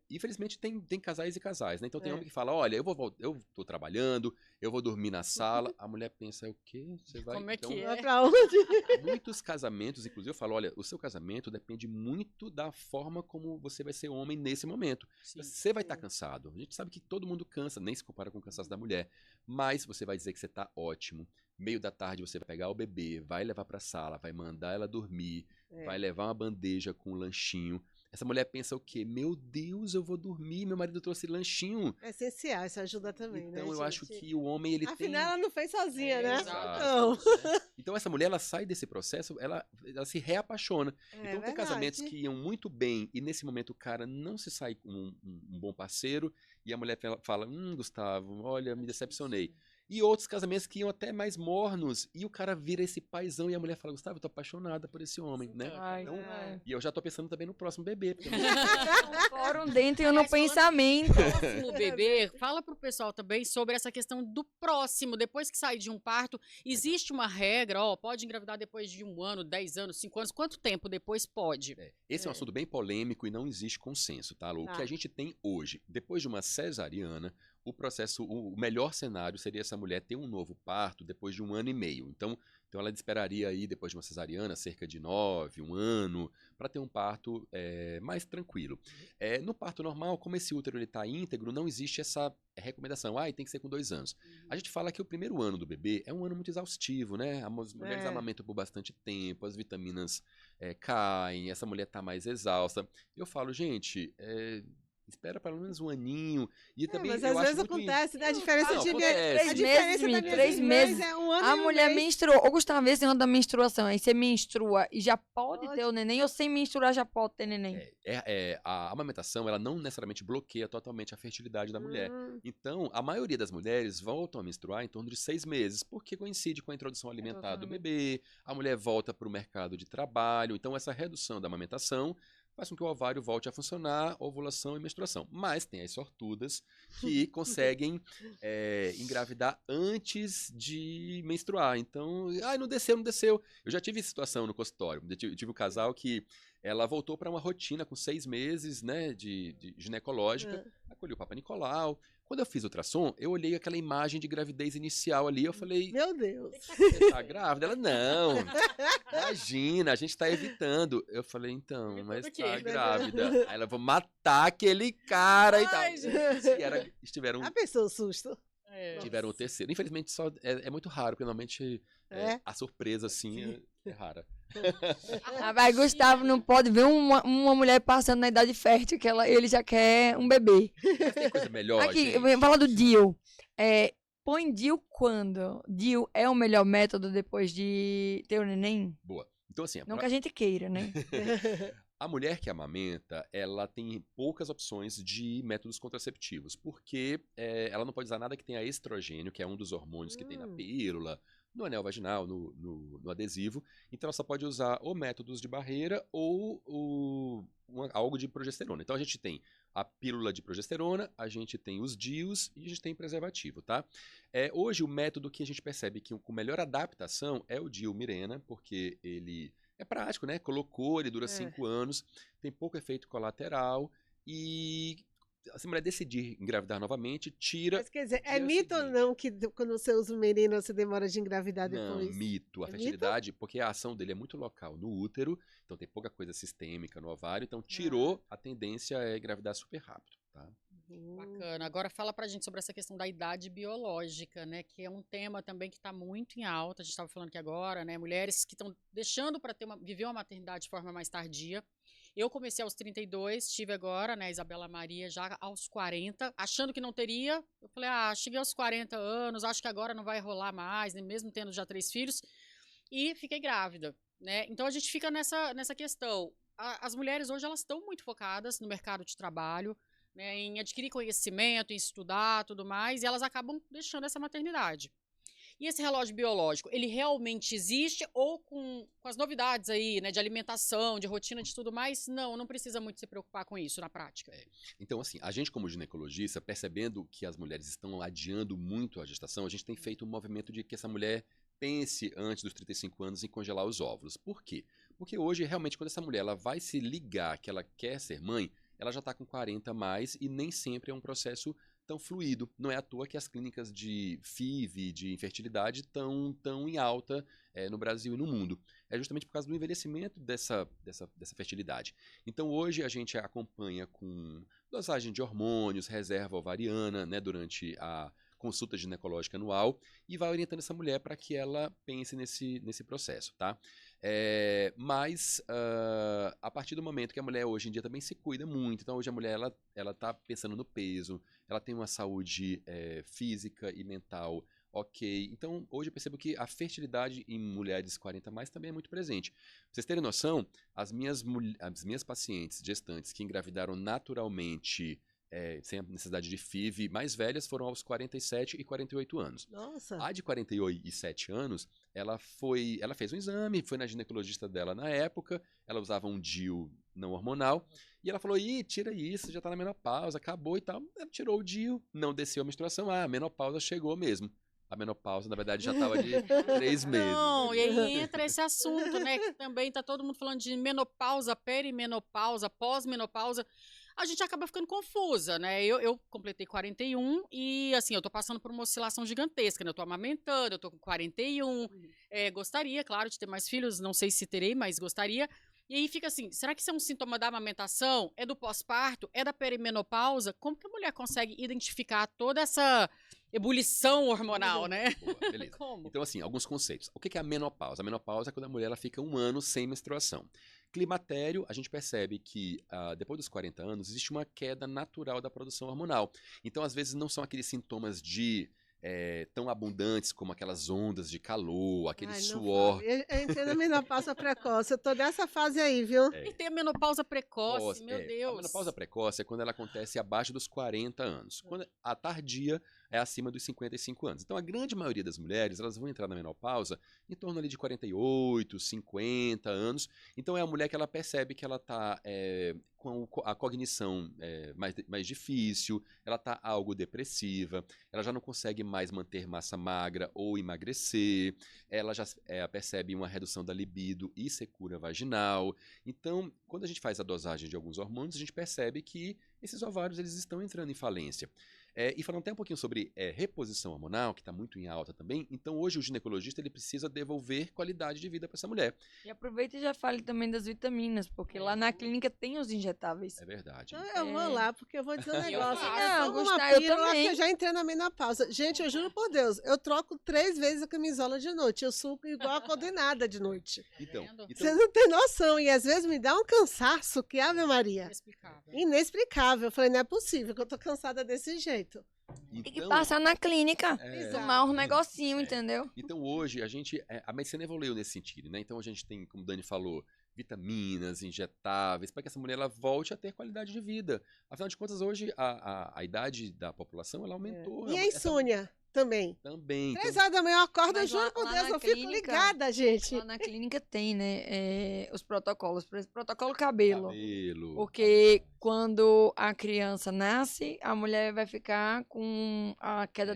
infelizmente tem casais e casais, né? Então tem homem que fala, olha, eu tô trabalhando, eu vou dormir na sala. A mulher pensa, o quê? Você vai? Como é Então, que Vai é? pra onde? muitos casamentos, inclusive, eu falo, olha, o seu casamento depende muito da forma como você vai ser homem nesse momento. Sim. Você vai estar cansado. A gente sabe que todo mundo cansa, nem se compara com o cansaço da mulher. Mas você vai dizer que você está ótimo. Meio da tarde você vai pegar o bebê, vai levar para a sala, vai mandar ela dormir, vai levar uma bandeja com um lanchinho. Essa mulher pensa o quê? Meu Deus, eu vou dormir, meu marido trouxe lanchinho. É essencial, isso ajuda também, né, Então eu acho gente? que o homem ele tem... Afinal, ela não fez sozinha, né? Exato. Não. Então essa mulher, ela sai desse processo, ela se reapaixona. Então tem casamentos que iam muito bem e nesse momento o cara não se sai com um bom parceiro e a mulher fala, Gustavo, olha, me decepcionei. E outros casamentos que iam até mais mornos e o cara vira esse paizão e a mulher fala, Gustavo, eu tô apaixonada por esse homem, né? Ai, Então, ai. e eu já tô pensando também no próximo bebê. Porque Foram dentro e no Aliás, falando pensamento. Próximo bebê, fala pro pessoal também sobre essa questão do próximo, depois que sair de um parto, existe uma regra, pode engravidar depois de 1 ano, 10 anos, 5 anos, quanto tempo depois pode? Esse é um assunto bem polêmico e não existe consenso, tá, Lu? O que a gente tem hoje, depois de uma cesariana, o melhor cenário seria essa mulher ter um novo parto depois de 1 ano e meio. Então ela esperaria aí, depois de uma cesariana, cerca de 9, 1 ano, para ter um parto mais tranquilo. No parto normal, como esse útero está íntegro, não existe essa recomendação, tem que ser com 2 anos. A gente fala que o primeiro ano do bebê é um ano muito exaustivo, né? As mulheres amamentam por bastante tempo, as vitaminas caem, essa mulher está mais exausta. Eu falo, gente, espera pelo menos 1 aninho. E também, mas eu às acho vezes muito acontece, né? A diferença Não, de acontece. a diferença da minha 3 meses. é 1 ano A e 1 mulher mês. menstruou. Ô, Gustavo, esse negócio da menstruação. Aí você menstrua e já pode Pode. ter o neném, ou sem menstruar já pode ter neném? A amamentação, ela não necessariamente bloqueia totalmente a fertilidade da mulher. Então, a maioria das mulheres voltam a menstruar em torno de 6 meses, porque coincide com a introdução alimentar do bebê, a mulher volta para o mercado de trabalho, então essa redução da amamentação faz com que o ovário volte a funcionar, ovulação e menstruação. Mas tem as sortudas que conseguem engravidar antes de menstruar. Então, não desceu. Eu já tive situação no consultório. Eu tive um casal que ela voltou para uma rotina com 6 meses, né, de ginecológica, acolheu o Papa Nicolau. Quando eu fiz ultrassom, eu olhei aquela imagem de gravidez inicial ali, eu falei, Meu Deus. você tá grávida? Ela, não, imagina, a gente tá evitando. Eu falei, então, Evitando mas o quê? tá grávida. Aí ela, vou matar aquele cara e tal. Ai, Estiveram, A pessoa o susto. tiveram o terceiro. Infelizmente, só é muito raro, porque normalmente a surpresa, assim, é rara. Mas Gustavo não pode ver uma mulher passando na idade fértil, que ele já quer um bebê. Mas tem coisa melhor, Aqui, gente. fala do DIU. Põe DIU quando? DIU é o melhor método depois de ter o neném? Boa. Então, assim, Não que a gente queira, né? a mulher que amamenta, ela tem poucas opções de métodos contraceptivos, porque ela não pode usar nada que tenha estrogênio, que é um dos hormônios que tem na pílula, no anel vaginal, no adesivo. Então ela só pode usar ou métodos de barreira ou algo de progesterona. Então a gente tem a pílula de progesterona, a gente tem os DIUs e a gente tem preservativo, tá? Hoje o método que a gente percebe que com melhor adaptação é o DIU Mirena, porque ele é prático, né? Colocou, ele dura 5 anos, tem pouco efeito colateral e se a mulher decidir engravidar novamente, tira... Mas quer dizer, é tira o mito ou seguinte. não que quando você usa o menino você demora de engravidar Não, depois? mito. A É fertilidade, porque a ação dele é muito local no útero, então tem pouca coisa sistêmica no ovário, então tirou, a tendência é engravidar super rápido, tá? Bacana. Agora fala pra gente sobre essa questão da idade biológica, né? Que é um tema também que está muito em alta. A gente estava falando aqui agora, né? Mulheres que estão deixando para viver uma maternidade de forma mais tardia. Eu comecei aos 32, tive agora, né, Isabela Maria, já aos 40, achando que não teria. Eu falei, cheguei aos 40 anos, acho que agora não vai rolar mais, né, mesmo tendo já 3 filhos. E fiquei grávida, né? Então a gente fica nessa questão. As mulheres hoje, elas estão muito focadas no mercado de trabalho, né, em adquirir conhecimento, em estudar, tudo mais, e elas acabam deixando essa maternidade. E esse relógio biológico, ele realmente existe ou com as novidades aí, né, de alimentação, de rotina, de tudo mais, não precisa muito se preocupar com isso na prática. Então, assim, a gente como ginecologista, percebendo que as mulheres estão adiando muito a gestação, a gente tem feito um movimento de que essa mulher pense antes dos 35 anos em congelar os óvulos. Por quê? Porque hoje, realmente, quando essa mulher ela vai se ligar que ela quer ser mãe, ela já está com 40 a mais e nem sempre é um processo tão fluido. Não é à toa que as clínicas de FIV, de infertilidade, estão tão em alta no Brasil e no mundo. É justamente por causa do envelhecimento dessa fertilidade. Então hoje a gente acompanha com dosagem de hormônios, reserva ovariana, né, durante a consulta ginecológica anual e vai orientando essa mulher para que ela pense nesse processo, tá? Mas a partir do momento que a mulher hoje em dia também se cuida muito, então hoje a mulher ela tá pensando no peso, ela tem uma saúde física e mental Ok. Então, hoje eu percebo que a fertilidade em mulheres 40 a mais também é muito presente. Pra vocês terem noção, as minhas pacientes gestantes que engravidaram naturalmente, sem a necessidade de FIV, mais velhas foram aos 47 e 48 anos. Nossa. A de 47 anos, ela fez um exame, foi na ginecologista dela na época, ela usava um DIU não hormonal, e ela falou, tira isso, já tá na menopausa, acabou e tal. Ela tirou o DIU, não desceu a menstruação, a menopausa chegou mesmo. A menopausa, na verdade, já estava de 3 meses. Não, e aí entra esse assunto, né? Que também tá todo mundo falando de menopausa, perimenopausa, pós-menopausa. A gente acaba ficando confusa, né? Eu completei 41 e, assim, eu tô passando por uma oscilação gigantesca, né? Eu tô amamentando, eu tô com 41. Gostaria, claro, de ter mais filhos, não sei se terei, mas gostaria. E aí fica assim, será que isso é um sintoma da amamentação? É do pós-parto? É da perimenopausa? Como que a mulher consegue identificar toda essa ebulição hormonal, né? Boa, beleza. Como? Então, assim, alguns conceitos. O que é a menopausa? A menopausa é quando a mulher ela fica 1 ano sem menstruação. Climatério, a gente percebe que depois dos 40 anos existe uma queda natural da produção hormonal. Então, às vezes, não são aqueles sintomas tão abundantes como aquelas ondas de calor, aquele suor. Eu entendo a menopausa precoce, eu tô nessa fase aí, viu? E tem a menopausa precoce, meu Deus. A menopausa precoce é quando ela acontece abaixo dos 40 anos. Quando a tardia é acima dos 55 anos. Então, a grande maioria das mulheres, elas vão entrar na menopausa em torno ali de 48, 50 anos. Então, é a mulher que ela percebe que ela está com a cognição mais difícil, ela está algo depressiva, ela já não consegue mais manter massa magra ou emagrecer, ela já percebe uma redução da libido e secura vaginal. Então, quando a gente faz a dosagem de alguns hormônios, a gente percebe que esses ovários eles estão entrando em falência. E falando até um pouquinho sobre reposição hormonal, que está muito em alta também, então hoje o ginecologista ele precisa devolver qualidade de vida para essa mulher. E aproveita e já fale também das vitaminas, porque lá na clínica tem os injetáveis. É verdade. Então, eu vou lá, porque eu vou dizer um negócio. Não, Uma Gustavo, eu pílula também. que eu já entrei na menopausa. Gente, eu juro por Deus, eu troco 3 vezes a camisola de noite. Eu suco igual a condenada de noite. Então, Você não tem noção. E às vezes me dá um cansaço que, Ave Maria, Inexplicável. inexplicável. Eu falei, não é possível que eu tô cansada desse jeito. Tem que passar na clínica, tomar um negocinho, entendeu? Então hoje a medicina evoluiu nesse sentido, né? Então a gente tem, como o Dani falou, vitaminas injetáveis para que essa mulher ela volte a ter qualidade de vida. Afinal de contas, hoje a idade da população ela aumentou. E a insônia também. Também. 3 horas da manhã eu acordo, eu Mas juro lá- por lá Deus, na eu fico clínica- ligada, gente. Lá na clínica tem, né, os protocolos. Por exemplo, protocolo cabelo. Cabelo. Porque quando a criança nasce, a mulher vai ficar com a queda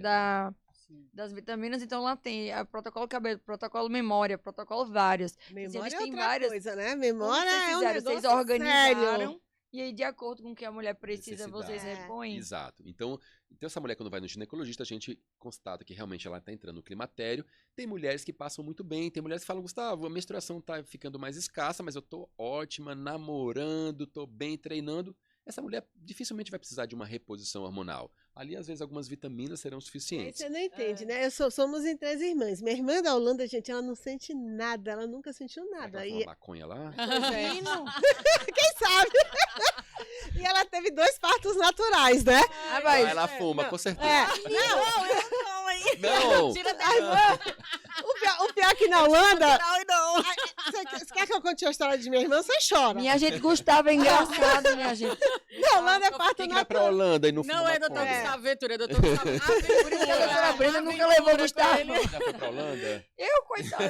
das vitaminas. Então lá tem protocolo cabelo, protocolo memória, protocolo vários. Memória eles é têm outra várias- coisa, né? Como Memória vocês é um fizeram? negócio Vocês organizaram. sério. E aí, de acordo com o que a mulher precisa, vocês Necessidade. repõem. Exato. Então essa mulher, quando vai no ginecologista, a gente constata que realmente ela está entrando no climatério. Tem mulheres que passam muito bem, tem mulheres que falam, Gustavo, a menstruação está ficando mais escassa, mas eu tô ótima, namorando, tô bem, treinando. Essa mulher dificilmente vai precisar de uma reposição hormonal. Ali, às vezes, algumas vitaminas serão Aí suficientes. você não entende, né? Somos em 3 irmãs. Minha irmã da Holanda, gente, ela não sente nada, ela nunca sentiu Será que nada. ela E, fuma maconha lá? pois é. Menino, Quem sabe? E ela teve 2 partos naturais, né? Ah, ela fuma, com certeza. Não! Tira A irmã, o pior é que na Holanda. Você quer que eu conte a história de minha irmã? Você chora. minha gente, Gustavo é engraçado, minha gente. Na Holanda é parto Quem que vai pra natural. Holanda e não Não fuma é doutor maconha? Gustavo Ventura, é doutor Gustavo Aventura. A doutora Brenda nunca levou Gustavo. Já foi pra Holanda? Eu, coitada.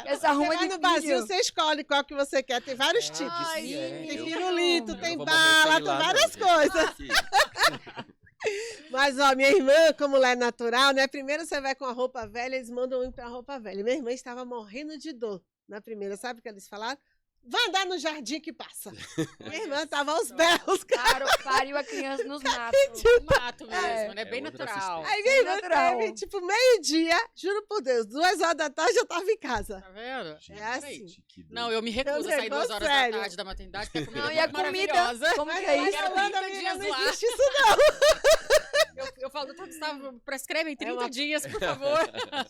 Essa Você arruma vai de no Brasil, filho. você escolhe qual que você quer. Tem vários tipos. Ai, Tem eu- pirulito, eu tem não vou bala, morrer sem tem lá, várias não, coisas. gente. Mas, ó, minha irmã, como lá é natural, né? Primeiro você vai com a roupa velha, eles mandam ir pra roupa velha. Minha irmã estava morrendo de dor na primeira. Sabe o que eles falaram? Vai andar no jardim que passa. Minha irmã tava aos berros. Pariu a criança nos matos. Mato mesmo, É. né? Bem É outra natural. Aí minha irmã Natural. teve, tipo, meio-dia, juro por Deus, 2 horas da tarde eu tava em casa. Tá vendo? É assim. Gente, que doido. Não, eu me recuso a sair negócio 2 horas sério. da tarde da maternidade, porque a comida Não, é e a muito comida? maravilhosa. Como que Mas é lá isso? na Holanda, 30 menina, dias não lá. existe isso não. Eu falo, doutor Gustavo, prescrevem 30 uma- dias, por favor.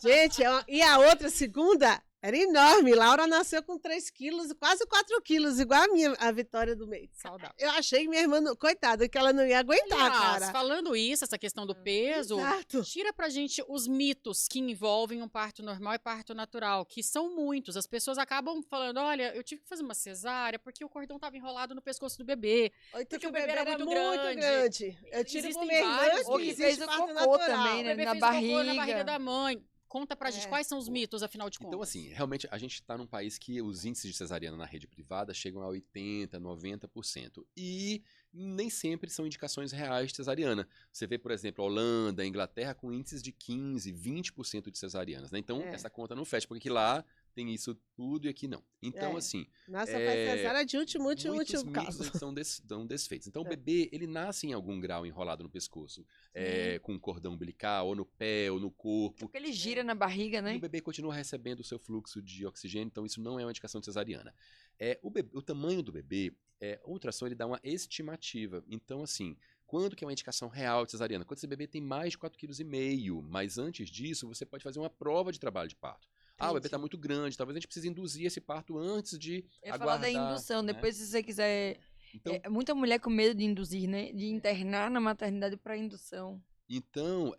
Gente, e a outra segunda, Era enorme. Laura nasceu com 3 quilos, quase 4 quilos, igual a Vitória do meio. Saudável. Eu achei que minha irmã, coitada, que ela não ia aguentar, Aliás, cara. falando isso, essa questão do peso, Exato. tira pra gente os mitos que envolvem um parto normal e parto natural, que são muitos. As pessoas acabam falando, olha, eu tive que fazer uma cesárea porque o cordão estava enrolado no pescoço do bebê. Porque o bebê era muito grande. Eu tive Existem com minha irmã vários que Ou que mitos. fez existe o parto cocô natural. também, O né? bebê Na fez cocô na barriga barriga. da mãe. Conta pra gente É. quais são os mitos, afinal de contas. Então, assim, realmente a gente está num país que os índices de cesariana na rede privada chegam a 80%, 90%. E nem sempre são indicações reais de cesariana. Você vê, por exemplo, a Holanda, a Inglaterra com índices de 15%, 20% de cesarianas, né? Então, É. essa conta não fecha, porque lá tem isso tudo e aqui não. Então, É. assim, Nossa, É, faz cesárea de último muitos caso. mitos são desfeitos. Então, o É. bebê, ele nasce em algum grau enrolado no pescoço, com um cordão umbilical, ou no pé, ou no corpo. Porque ele gira na barriga, E né? o bebê continua recebendo o seu fluxo de oxigênio, então isso não é uma indicação de cesariana. O tamanho do bebê, o ultrassom ele dá uma estimativa. Então, assim, quando que é uma indicação real de cesariana? Quando esse bebê tem mais de 4,5 kg, mas antes disso você pode fazer uma prova de trabalho de parto. O bebê Entendi. está muito grande, talvez a gente precise induzir esse parto antes de Eu ia falar da aguardar, indução, né? depois se você quiser. Então, Muita mulher com medo de induzir, né? De internar na maternidade para indução. Então,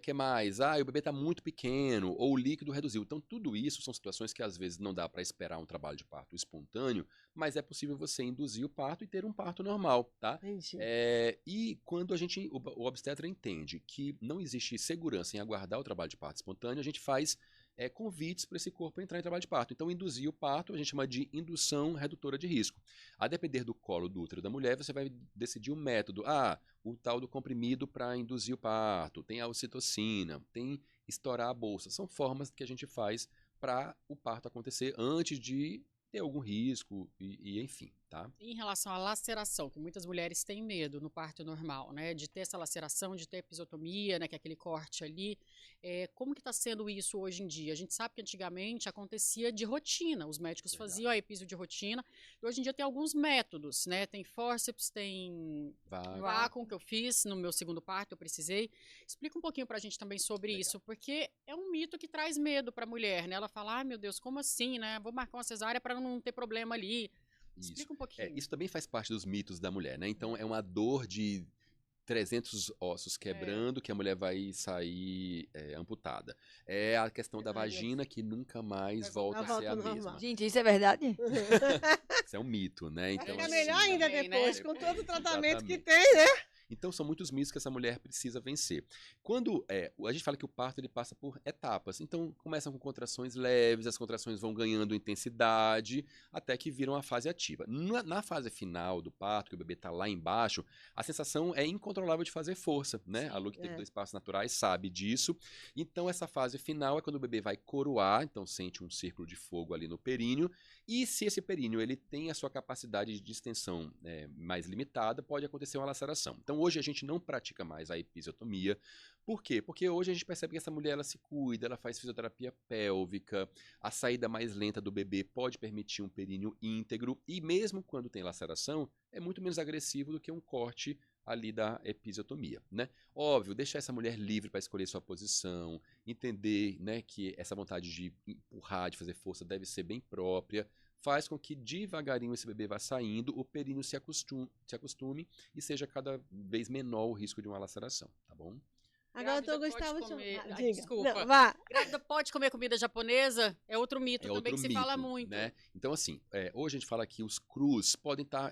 que mais? O bebê está muito pequeno, ou o líquido reduziu. Então, tudo isso são situações que às vezes não dá para esperar um trabalho de parto espontâneo, mas é possível você induzir o parto e ter um parto normal, tá? Entendi. E quando o obstetra entende que não existe segurança em aguardar o trabalho de parto espontâneo, a gente faz convites para esse corpo entrar em trabalho de parto. Então, induzir o parto, a gente chama de indução redutora de risco. A depender do colo do útero da mulher, você vai decidir o método. O tal do comprimido para induzir o parto, tem a ocitocina, tem estourar a bolsa. São formas que a gente faz para o parto acontecer antes de ter algum risco e enfim, tá? Em relação à laceração, que muitas mulheres têm medo no parto normal, né? De ter essa laceração, de ter episiotomia, né? Que é aquele corte ali. Como que está sendo isso hoje em dia? A gente sabe que antigamente acontecia de rotina. Os médicos faziam a episio de rotina. E hoje em dia tem alguns métodos, né? Tem forceps, tem vácuo que eu fiz no meu segundo parto, eu precisei. Explica um pouquinho pra gente também sobre isso, porque é um mito que traz medo pra mulher, né? Ela fala, ai meu Deus, como assim, né? Vou marcar uma cesárea para não ter problema ali. Isso. Explica um pouquinho. Isso também faz parte dos mitos da mulher, né? Então é uma dor de 300 ossos quebrando que a mulher vai sair amputada. É a questão da vagina que nunca mais volta a ser a normal. mesma. Gente, isso é verdade? Isso é um mito, né? Então, Fica assim, melhor ainda também, depois, né? com todo o tratamento que Exatamente. tem, né? Então são muitos mitos que essa mulher precisa vencer. Quando a gente fala que o parto ele passa por etapas, então começam com contrações leves, as contrações vão ganhando intensidade até que viram a fase ativa. Na fase final do parto, que o bebê está lá embaixo, a sensação é incontrolável de fazer força, né? A Lu que teve 2 partos naturais sabe disso. Então essa fase final é quando o bebê vai coroar, então sente um círculo de fogo ali no períneo, e se esse períneo ele tem a sua capacidade de distensão mais limitada, pode acontecer uma laceração. Então hoje a gente não pratica mais a episiotomia. Por quê? Porque hoje a gente percebe que essa mulher ela se cuida, ela faz fisioterapia pélvica, a saída mais lenta do bebê pode permitir um períneo íntegro e mesmo quando tem laceração, é muito menos agressivo do que um corte ali da episiotomia, né? Óbvio, deixar essa mulher livre para escolher sua posição, entender, né, que essa vontade de empurrar, de fazer força deve ser bem própria, faz com que devagarinho esse bebê vá saindo, o períneo se acostume e seja cada vez menor o risco de uma laceração, tá bom? Agora eu tô Grávida pode gostando de... comer- Ai, Diga. desculpa. Não, vá. Grávida pode comer comida japonesa? É outro mito também outro que se mito, fala muito. né? Então, assim, hoje a gente fala que os crus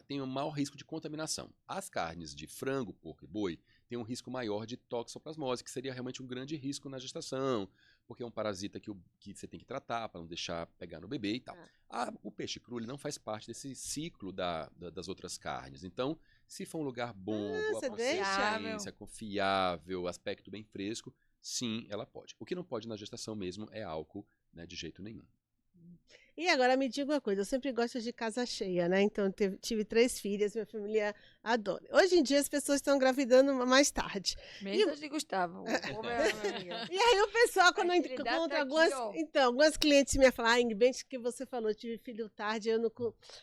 têm um maior risco de contaminação. As carnes de frango, porco e boi têm um risco maior de toxoplasmose, que seria realmente um grande risco na gestação, porque é um parasita que você tem que tratar para não deixar pegar no bebê e tal. O peixe cru ele não faz parte desse ciclo das outras carnes. Então, se for um lugar bom, boa você procedência, confiável, aspecto bem fresco, sim, ela pode. O que não pode na gestação mesmo é álcool, né, de jeito nenhum. E agora me diga uma coisa, eu sempre gosto de casa cheia, né? Então tive 3 filhas, minha família adora. Hoje em dia as pessoas estão engravidando mais tarde. Menos de Gustavo. O povo é uma amiga. E aí o pessoal, quando Fertilidade encontra tá algumas, aqui, ó. então, algumas clientes me falam, bem que você falou, tive filho tarde, eu não,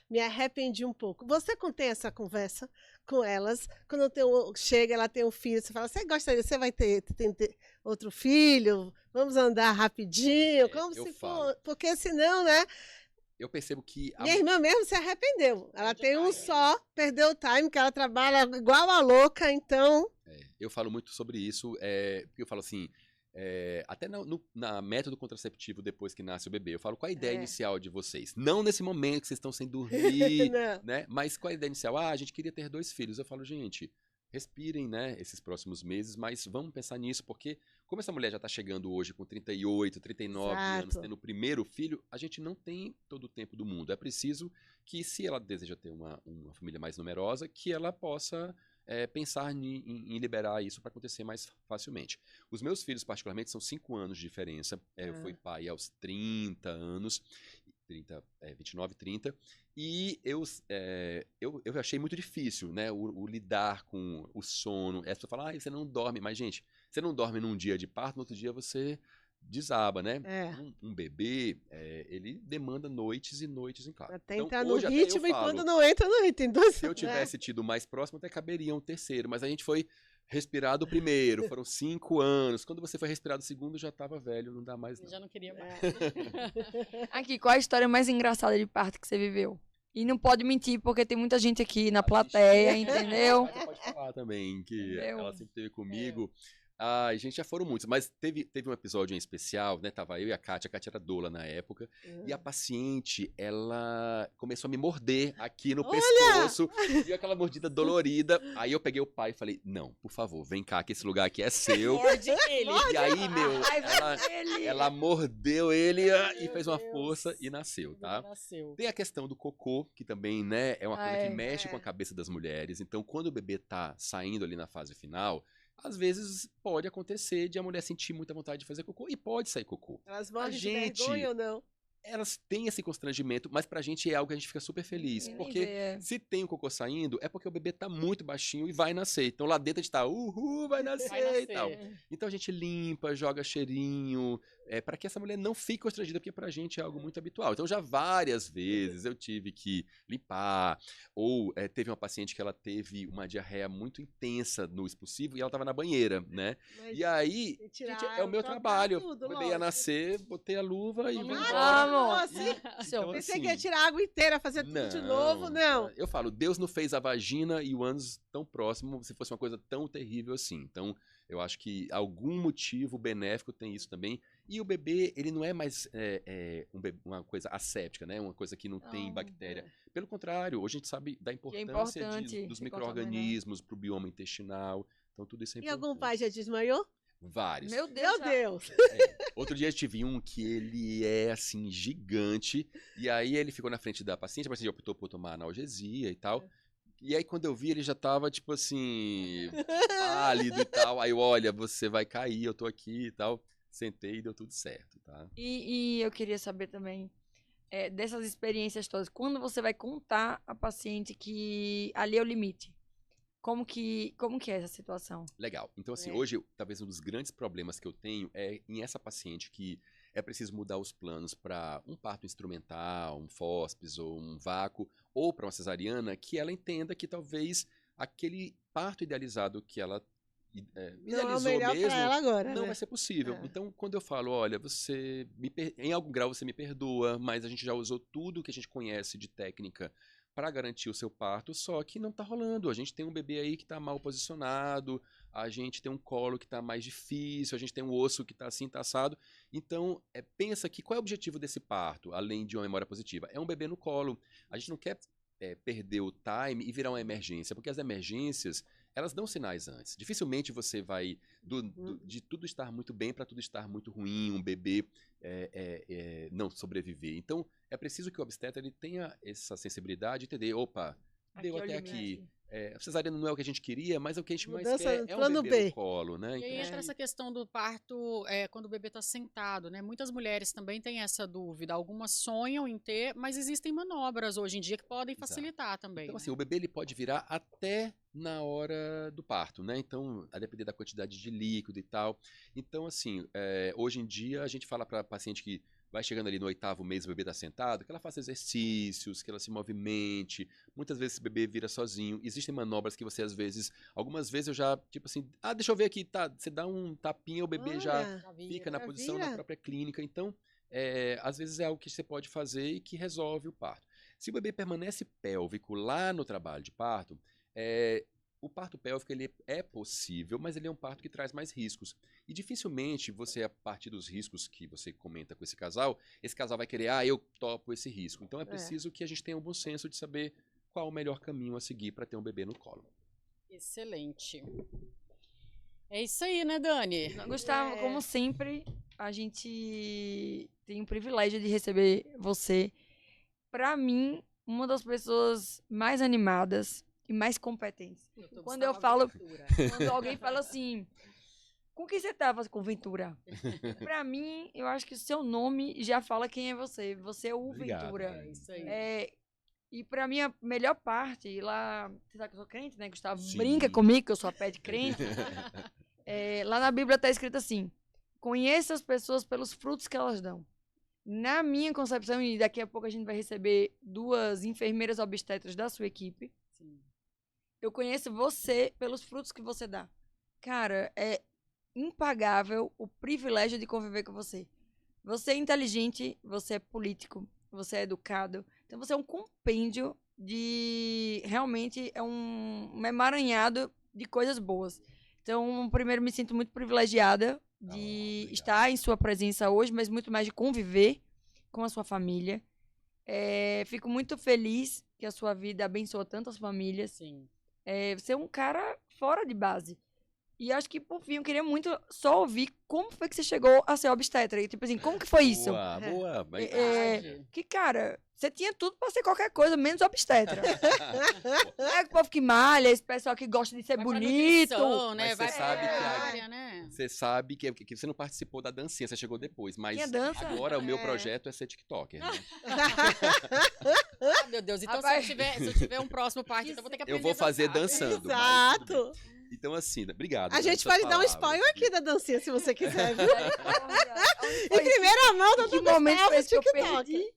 me arrependi um pouco. Você contém essa conversa com elas? Quando chega, ela tem um filho, você fala, você gostaria, você vai ter outro filho? Vamos andar rapidinho? Como eu se falo. for, porque senão, né? Eu percebo que Minha irmã mesmo se arrependeu. Ela Perde o tem um time. só, perdeu o time, que ela trabalha igual a louca, então... eu falo muito sobre isso, porque eu falo assim, até na método contraceptivo depois que nasce o bebê, eu falo, qual a ideia inicial de vocês? Não nesse momento que vocês estão sem dormir, Não. né? Mas qual a ideia inicial? A gente queria ter 2 filhos. Eu falo, gente, respirem, né, esses próximos meses, mas vamos pensar nisso, porque como essa mulher já está chegando hoje com 38, 39 anos, Exato. tendo o primeiro filho, a gente não tem todo o tempo do mundo. É preciso que, se ela deseja ter uma família mais numerosa, que ela possa pensar em liberar isso para acontecer mais facilmente. Os meus filhos, particularmente, são 5 anos de diferença. Eu fui pai aos 30 anos, 29, 30, e eu achei muito difícil, né, o lidar com o sono. As pessoas falam, você não dorme, mas, gente, você não dorme num dia de parto, no outro dia você desaba, né? Um bebê, ele demanda noites e noites em casa. Até Então, entrar no hoje até eu ritmo e falo, quando não entra no ritmo. Então, se eu tivesse tido mais próximo, até caberia um terceiro, mas a gente foi respirar do primeiro, foram 5 anos. Quando você foi respirar do segundo, já estava velho, não dá mais Eu não. já não queria mais. Aqui, qual a história mais engraçada de parto que você viveu? E não pode mentir, porque tem muita gente aqui na plateia, entendeu? A Kátia pode falar também, que Entendeu? ela sempre esteve comigo. Ai, gente, já foram muitos, mas teve um episódio em especial, né? Tava eu e a Kátia era doula na época, e a paciente, ela começou a me morder aqui no pescoço, e aquela mordida dolorida. Aí eu peguei o pai e falei, não, por favor, vem cá, que esse lugar aqui é seu. Morde ele. E aí, meu, Ele. ela mordeu ele e Meu fez uma Deus. força e nasceu, tá? Nasceu. Tem a questão do cocô, que também, né, é uma coisa que É. mexe com a cabeça das mulheres. Então, quando o bebê tá saindo ali na fase final, às vezes pode acontecer de a mulher sentir muita vontade de fazer cocô e pode sair cocô. Elas morrem de gente- vergonha ou não? Elas têm esse constrangimento, mas pra gente é algo que a gente fica super feliz. Nem Porque vê. se tem o cocô saindo, é porque o bebê tá muito baixinho e vai nascer. Então lá dentro a gente tá, vai nascer, Vai e tal. nascer. Então a gente limpa, joga cheirinho, para que essa mulher não fique constrangida, porque pra gente é algo muito habitual. Então já várias vezes eu tive que limpar, ou teve uma paciente que ela teve uma diarreia muito intensa no expulsivo e ela tava na banheira, né? Mas E aí, tem que tirar, gente, é o meu trocar trabalho. tudo, O bebê ia lógico. nascer, botei a luva e Vamos vou embora. embora. Vamos! Então, Pensei assim, que ia tirar a água inteira, fazer tudo de novo, não. Eu falo, Deus não fez a vagina e o ânus tão próximo se fosse uma coisa tão terrível assim. Então, eu acho que algum motivo benéfico tem isso também. E o bebê, ele não é mais uma coisa asséptica, né? Uma coisa que não tem bactéria. Pelo contrário, hoje a gente sabe da importância importante dos se micro-organismos para o bioma intestinal. Então, tudo isso é E importante. algum pai já desmaiou? Vários. Meu Deus. Meu já. Deus! Outro dia eu tive um que ele é, assim, gigante. E aí ele ficou na frente da paciente, a paciente optou por tomar analgesia e tal. E aí quando eu vi, ele já tava, tipo assim, pálido e tal. Aí eu, olha, você vai cair, eu tô aqui e tal. Sentei e deu tudo certo, tá? E eu queria saber também, dessas experiências todas, quando você vai contar a paciente que ali é o limite? Como que é essa situação? Legal. Então, assim, hoje, talvez um dos grandes problemas que eu tenho é em essa paciente que é preciso mudar os planos para um parto instrumental, um fóspeis ou um vácuo, ou para uma cesariana, que ela entenda que talvez aquele parto idealizado que ela Não é o idealizou melhor mesmo para ela agora, não né? vai ser possível. Então, quando eu falo, olha, você em algum grau você me perdoa, mas a gente já usou tudo que a gente conhece de técnica para garantir o seu parto, só que não tá rolando. A gente tem um bebê aí que tá mal posicionado, a gente tem um colo que tá mais difícil, a gente tem um osso que tá assim, tá assado. Então, pensa que qual é o objetivo desse parto, além de uma memória positiva? É um bebê no colo. A gente não quer perder o time e virar uma emergência, porque as emergências, elas dão sinais antes. Dificilmente você vai de tudo estar muito bem para tudo estar muito ruim, um bebê não sobreviver. Então, é preciso que o obstetra ele tenha essa sensibilidade de entender, opa, deu Aqui é o até limite. aqui. a cesariana não é o que a gente queria, mas é o que a gente mais Mudança, quer é um plano bebê B. no colo, né? E aí entra essa questão do parto quando o bebê está sentado, né? Muitas mulheres também têm essa dúvida. Algumas sonham em ter, mas existem manobras hoje em dia que podem Exato. facilitar também. Então, né? assim, o bebê ele pode virar até na hora do parto, né? Então, a depender da quantidade de líquido e tal. Então, assim, hoje em dia a gente fala para paciente que vai chegando ali no 8º mês, o bebê está sentado, que ela faça exercícios, que ela se movimente. Muitas vezes esse bebê vira sozinho. Existem manobras que você, às vezes, algumas vezes eu já, tipo assim, deixa eu ver aqui, tá? Você dá um tapinha, o bebê já Olha, Já vira. fica na já posição vira. na própria clínica. Então, às vezes é algo que você pode fazer e que resolve o parto. Se o bebê permanece pélvico lá no trabalho de parto, o parto pélvico ele é possível, mas ele é um parto que traz mais riscos. E dificilmente você, a partir dos riscos que você comenta com esse casal vai querer, eu topo esse risco. Então é preciso que a gente tenha um bom senso de saber qual o melhor caminho a seguir para ter um bebê no colo. Excelente. É isso aí, né, Dani? Gustavo, como sempre, a gente tem o privilégio de receber você. Pra mim, uma das pessoas mais animadas e mais competentes. Quando eu falo, quando alguém fala assim, com quem você tava com Ventura? Pra mim, eu acho que o seu nome já fala quem é você. Você é o Obrigado, Ventura. Dani. É isso aí. E pra mim, a melhor parte, lá, você sabe que eu sou crente, né, Gustavo? Sim. Brinca comigo que eu sou a pé de crente. Lá na Bíblia tá escrito assim, conheça as pessoas pelos frutos que elas dão. Na minha concepção, e daqui a pouco a gente vai receber 2 enfermeiras obstetras da sua equipe, Sim. eu conheço você pelos frutos que você dá. Cara, é impagável o privilégio de conviver com você. Você é inteligente, você é político, você é educado. Então você é um compêndio de... Realmente é um emaranhado de coisas boas. Então, primeiro, me sinto muito privilegiada de obrigado. estar em sua presença hoje, mas muito mais de conviver com a sua família. Fico muito feliz que a sua vida abençoa tantas famílias. Sim. Você é um cara fora de base. E acho que, por fim, eu queria muito só ouvir como foi que você chegou a ser obstetra. E, tipo assim, como que foi isso? Boa. Mas... Que, cara, você tinha tudo pra ser qualquer coisa, menos obstetra. Não é o povo que malha, esse pessoal que gosta de ser Vai pra bonito. nutrição, né? Mas Vai você pra sabe que área, né? Você sabe que você não participou da dancinha, você chegou depois, mas Tinha dança? agora o meu projeto é ser TikToker, né? Ah, meu Deus. Então, Rapaz. se eu tiver um próximo parto, então eu vou ter que aprender Eu vou fazer a dançar. dançando. mas tudo Exato. bem. Então, assim, obrigado. A gente pelas pode dar um palavras. spoiler aqui da dancinha, se você quiser, viu? Em Foi primeira mão, que doutor momento Gustavo, foi esse que eu TikTok. perdi?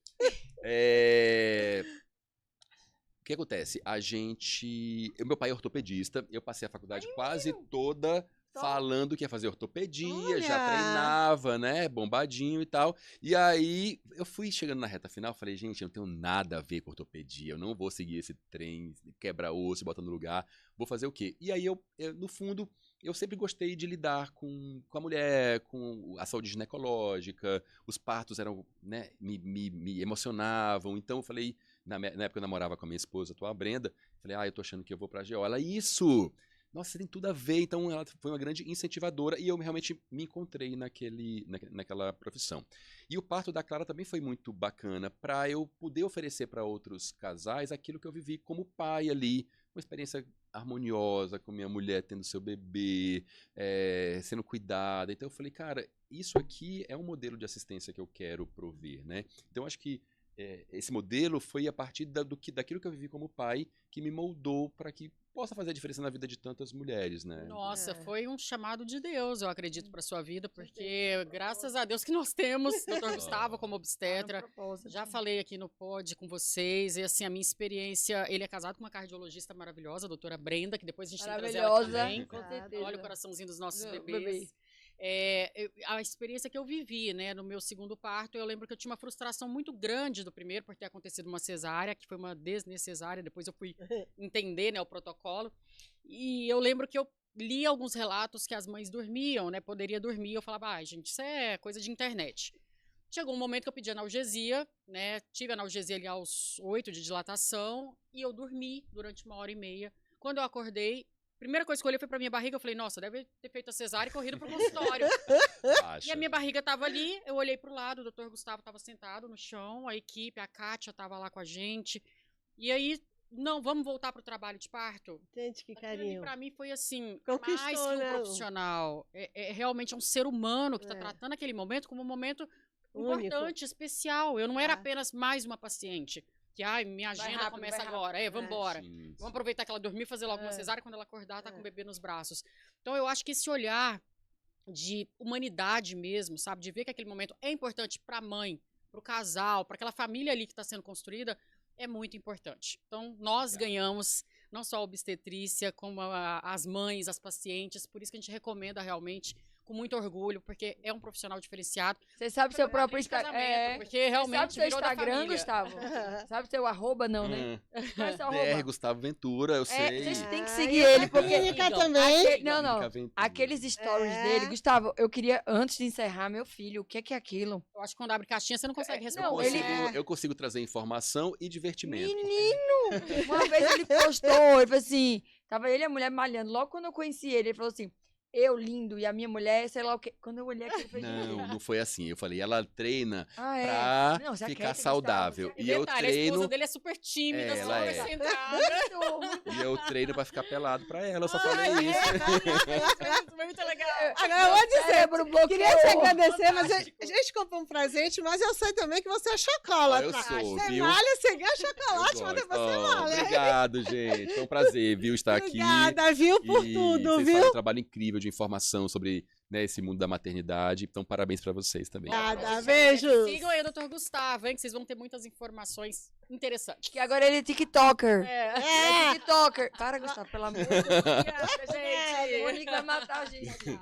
O que acontece? Meu pai é ortopedista, eu passei a faculdade quase toda falando que ia fazer ortopedia, já Olha! treinava, né, bombadinho e tal. E aí, eu fui chegando na reta final, falei, gente, eu não tenho nada a ver com ortopedia, eu não vou seguir esse trem, quebra osso, bota no lugar, vou fazer o quê? E aí, no fundo, eu sempre gostei de lidar com a mulher, com a saúde ginecológica, os partos eram, né, me emocionavam, então eu falei, na época eu namorava com a minha esposa atual, a Brenda, falei, eu tô achando que eu vou pra GO. Ela, isso! Nossa, você tem tudo a ver. Então ela foi uma grande incentivadora e eu realmente me encontrei naquela profissão. E o parto da Clara também foi muito bacana para eu poder oferecer para outros casais aquilo que eu vivi como pai ali, uma experiência harmoniosa com minha mulher tendo seu bebê, sendo cuidada. Então eu falei, cara, isso aqui é um modelo de assistência que eu quero prover, né? Então eu acho que esse modelo foi a partir daquilo que eu vivi como pai que me moldou para que possa fazer a diferença na vida de tantas mulheres, né? Nossa, foi um chamado de Deus, eu acredito, para sua vida, porque graças a Deus que nós temos Dr. Gustavo como obstetra. Já falei aqui no pod com vocês, e assim, a minha experiência, ele é casado com uma cardiologista maravilhosa, a doutora Brenda, que depois a gente tem que trazer ela também. com certeza. Olha o coraçãozinho dos nossos Do bebês. bebê. A experiência que eu vivi, né, no meu segundo parto, eu lembro que eu tinha uma frustração muito grande do primeiro, por ter acontecido uma cesárea, que foi uma desnecessária, depois eu fui entender, né, o protocolo, e eu lembro que eu li alguns relatos que as mães dormiam, né, poderia dormir, eu falava, gente, isso é coisa de internet. Chegou um momento que eu pedi analgesia, né, tive analgesia ali aos 8 de dilatação, e eu dormi durante 1h30. Quando eu acordei, primeira coisa que eu olhei foi pra minha barriga, eu falei, nossa, deve ter feito a cesárea e corrido pro consultório. E a minha barriga tava ali, eu olhei pro lado, o Dr. Gustavo tava sentado no chão, a equipe, a Kátia tava lá com a gente. E aí, não, vamos voltar pro trabalho de parto. Gente, que Aquilo ali, carinho. pra mim foi assim, Conquistou, mais que um né? profissional. Realmente um ser humano que tá É. tratando aquele momento como um momento Único. importante, especial. Eu não era Ah. apenas mais uma paciente. Que, ai, minha agenda rápido, começa vai agora. rápido. Vamos embora. Sim, Vamos aproveitar que ela dormiu e fazer logo uma É. cesárea. Quando ela acordar, tá com o É. bebê nos braços. Então, eu acho que esse olhar de humanidade mesmo, sabe? De ver que aquele momento é importante pra mãe, pro casal, pra aquela família ali que tá sendo construída, é muito importante. Então, nós ganhamos não só a obstetrícia, como as mães, as pacientes. Por isso que a gente recomenda realmente, com muito orgulho, porque é um profissional diferenciado. Você sabe seu próprio Além de casamento, Instagram. porque Sabe realmente seu virou da Instagram, família. Gustavo? Sabe seu arroba, não, né? Qual é seu DR arroba? Gustavo Ventura, eu sei. Vocês têm que Ah, seguir e a ele, porque... clínica Sigam. também. Não, não. Clínica Ventura. Aqueles stories É. dele. Gustavo, eu queria, antes de encerrar, meu filho, o que é aquilo? Eu acho que quando abre caixinha, você não consegue Eu responder. não, consigo, ele- eu consigo trazer informação e divertimento. Menino! Uma vez ele postou, ele falou assim, tava ele e a mulher malhando. Logo quando eu conheci ele, ele falou assim, eu lindo e a minha mulher, sei lá o quê. Quando eu olhei aquilo, eu falei, Não foi assim. Eu falei, ela treina ah, é. pra Não, se ficar aquieta, saudável. Gustavo, E eu Detalhe, a esposa treino, dele é super tímida, É, super ela é. centrada. e eu treino pra ficar pelado pra ela. Eu só falei isso. Foi muito legal. Agora eu vou dizer, Cérebro bloqueou. queria te agradecer, mas Fantástico. a gente comprou um presente, mas eu sei também que você é Eu chocolate. sou, Você viu? malha, você ganha Eu chocolate, mas gosto. depois você Oh, malha. obrigado, gente. Foi um prazer, viu, estar aqui. Obrigada, viu, por E tudo, vocês viu? fazem um trabalho incrível de informação sobre, né, esse mundo da maternidade. Então, parabéns pra vocês também. Obrigada, beijos. Sigam aí o Dr. Gustavo, hein, que vocês vão ter muitas informações interessantes. Que agora ele é TikToker. É. Ele é TikToker. Para, Gustavo, pelo amor de Deus. Obrigada, gente. O Monique vai matar a gente.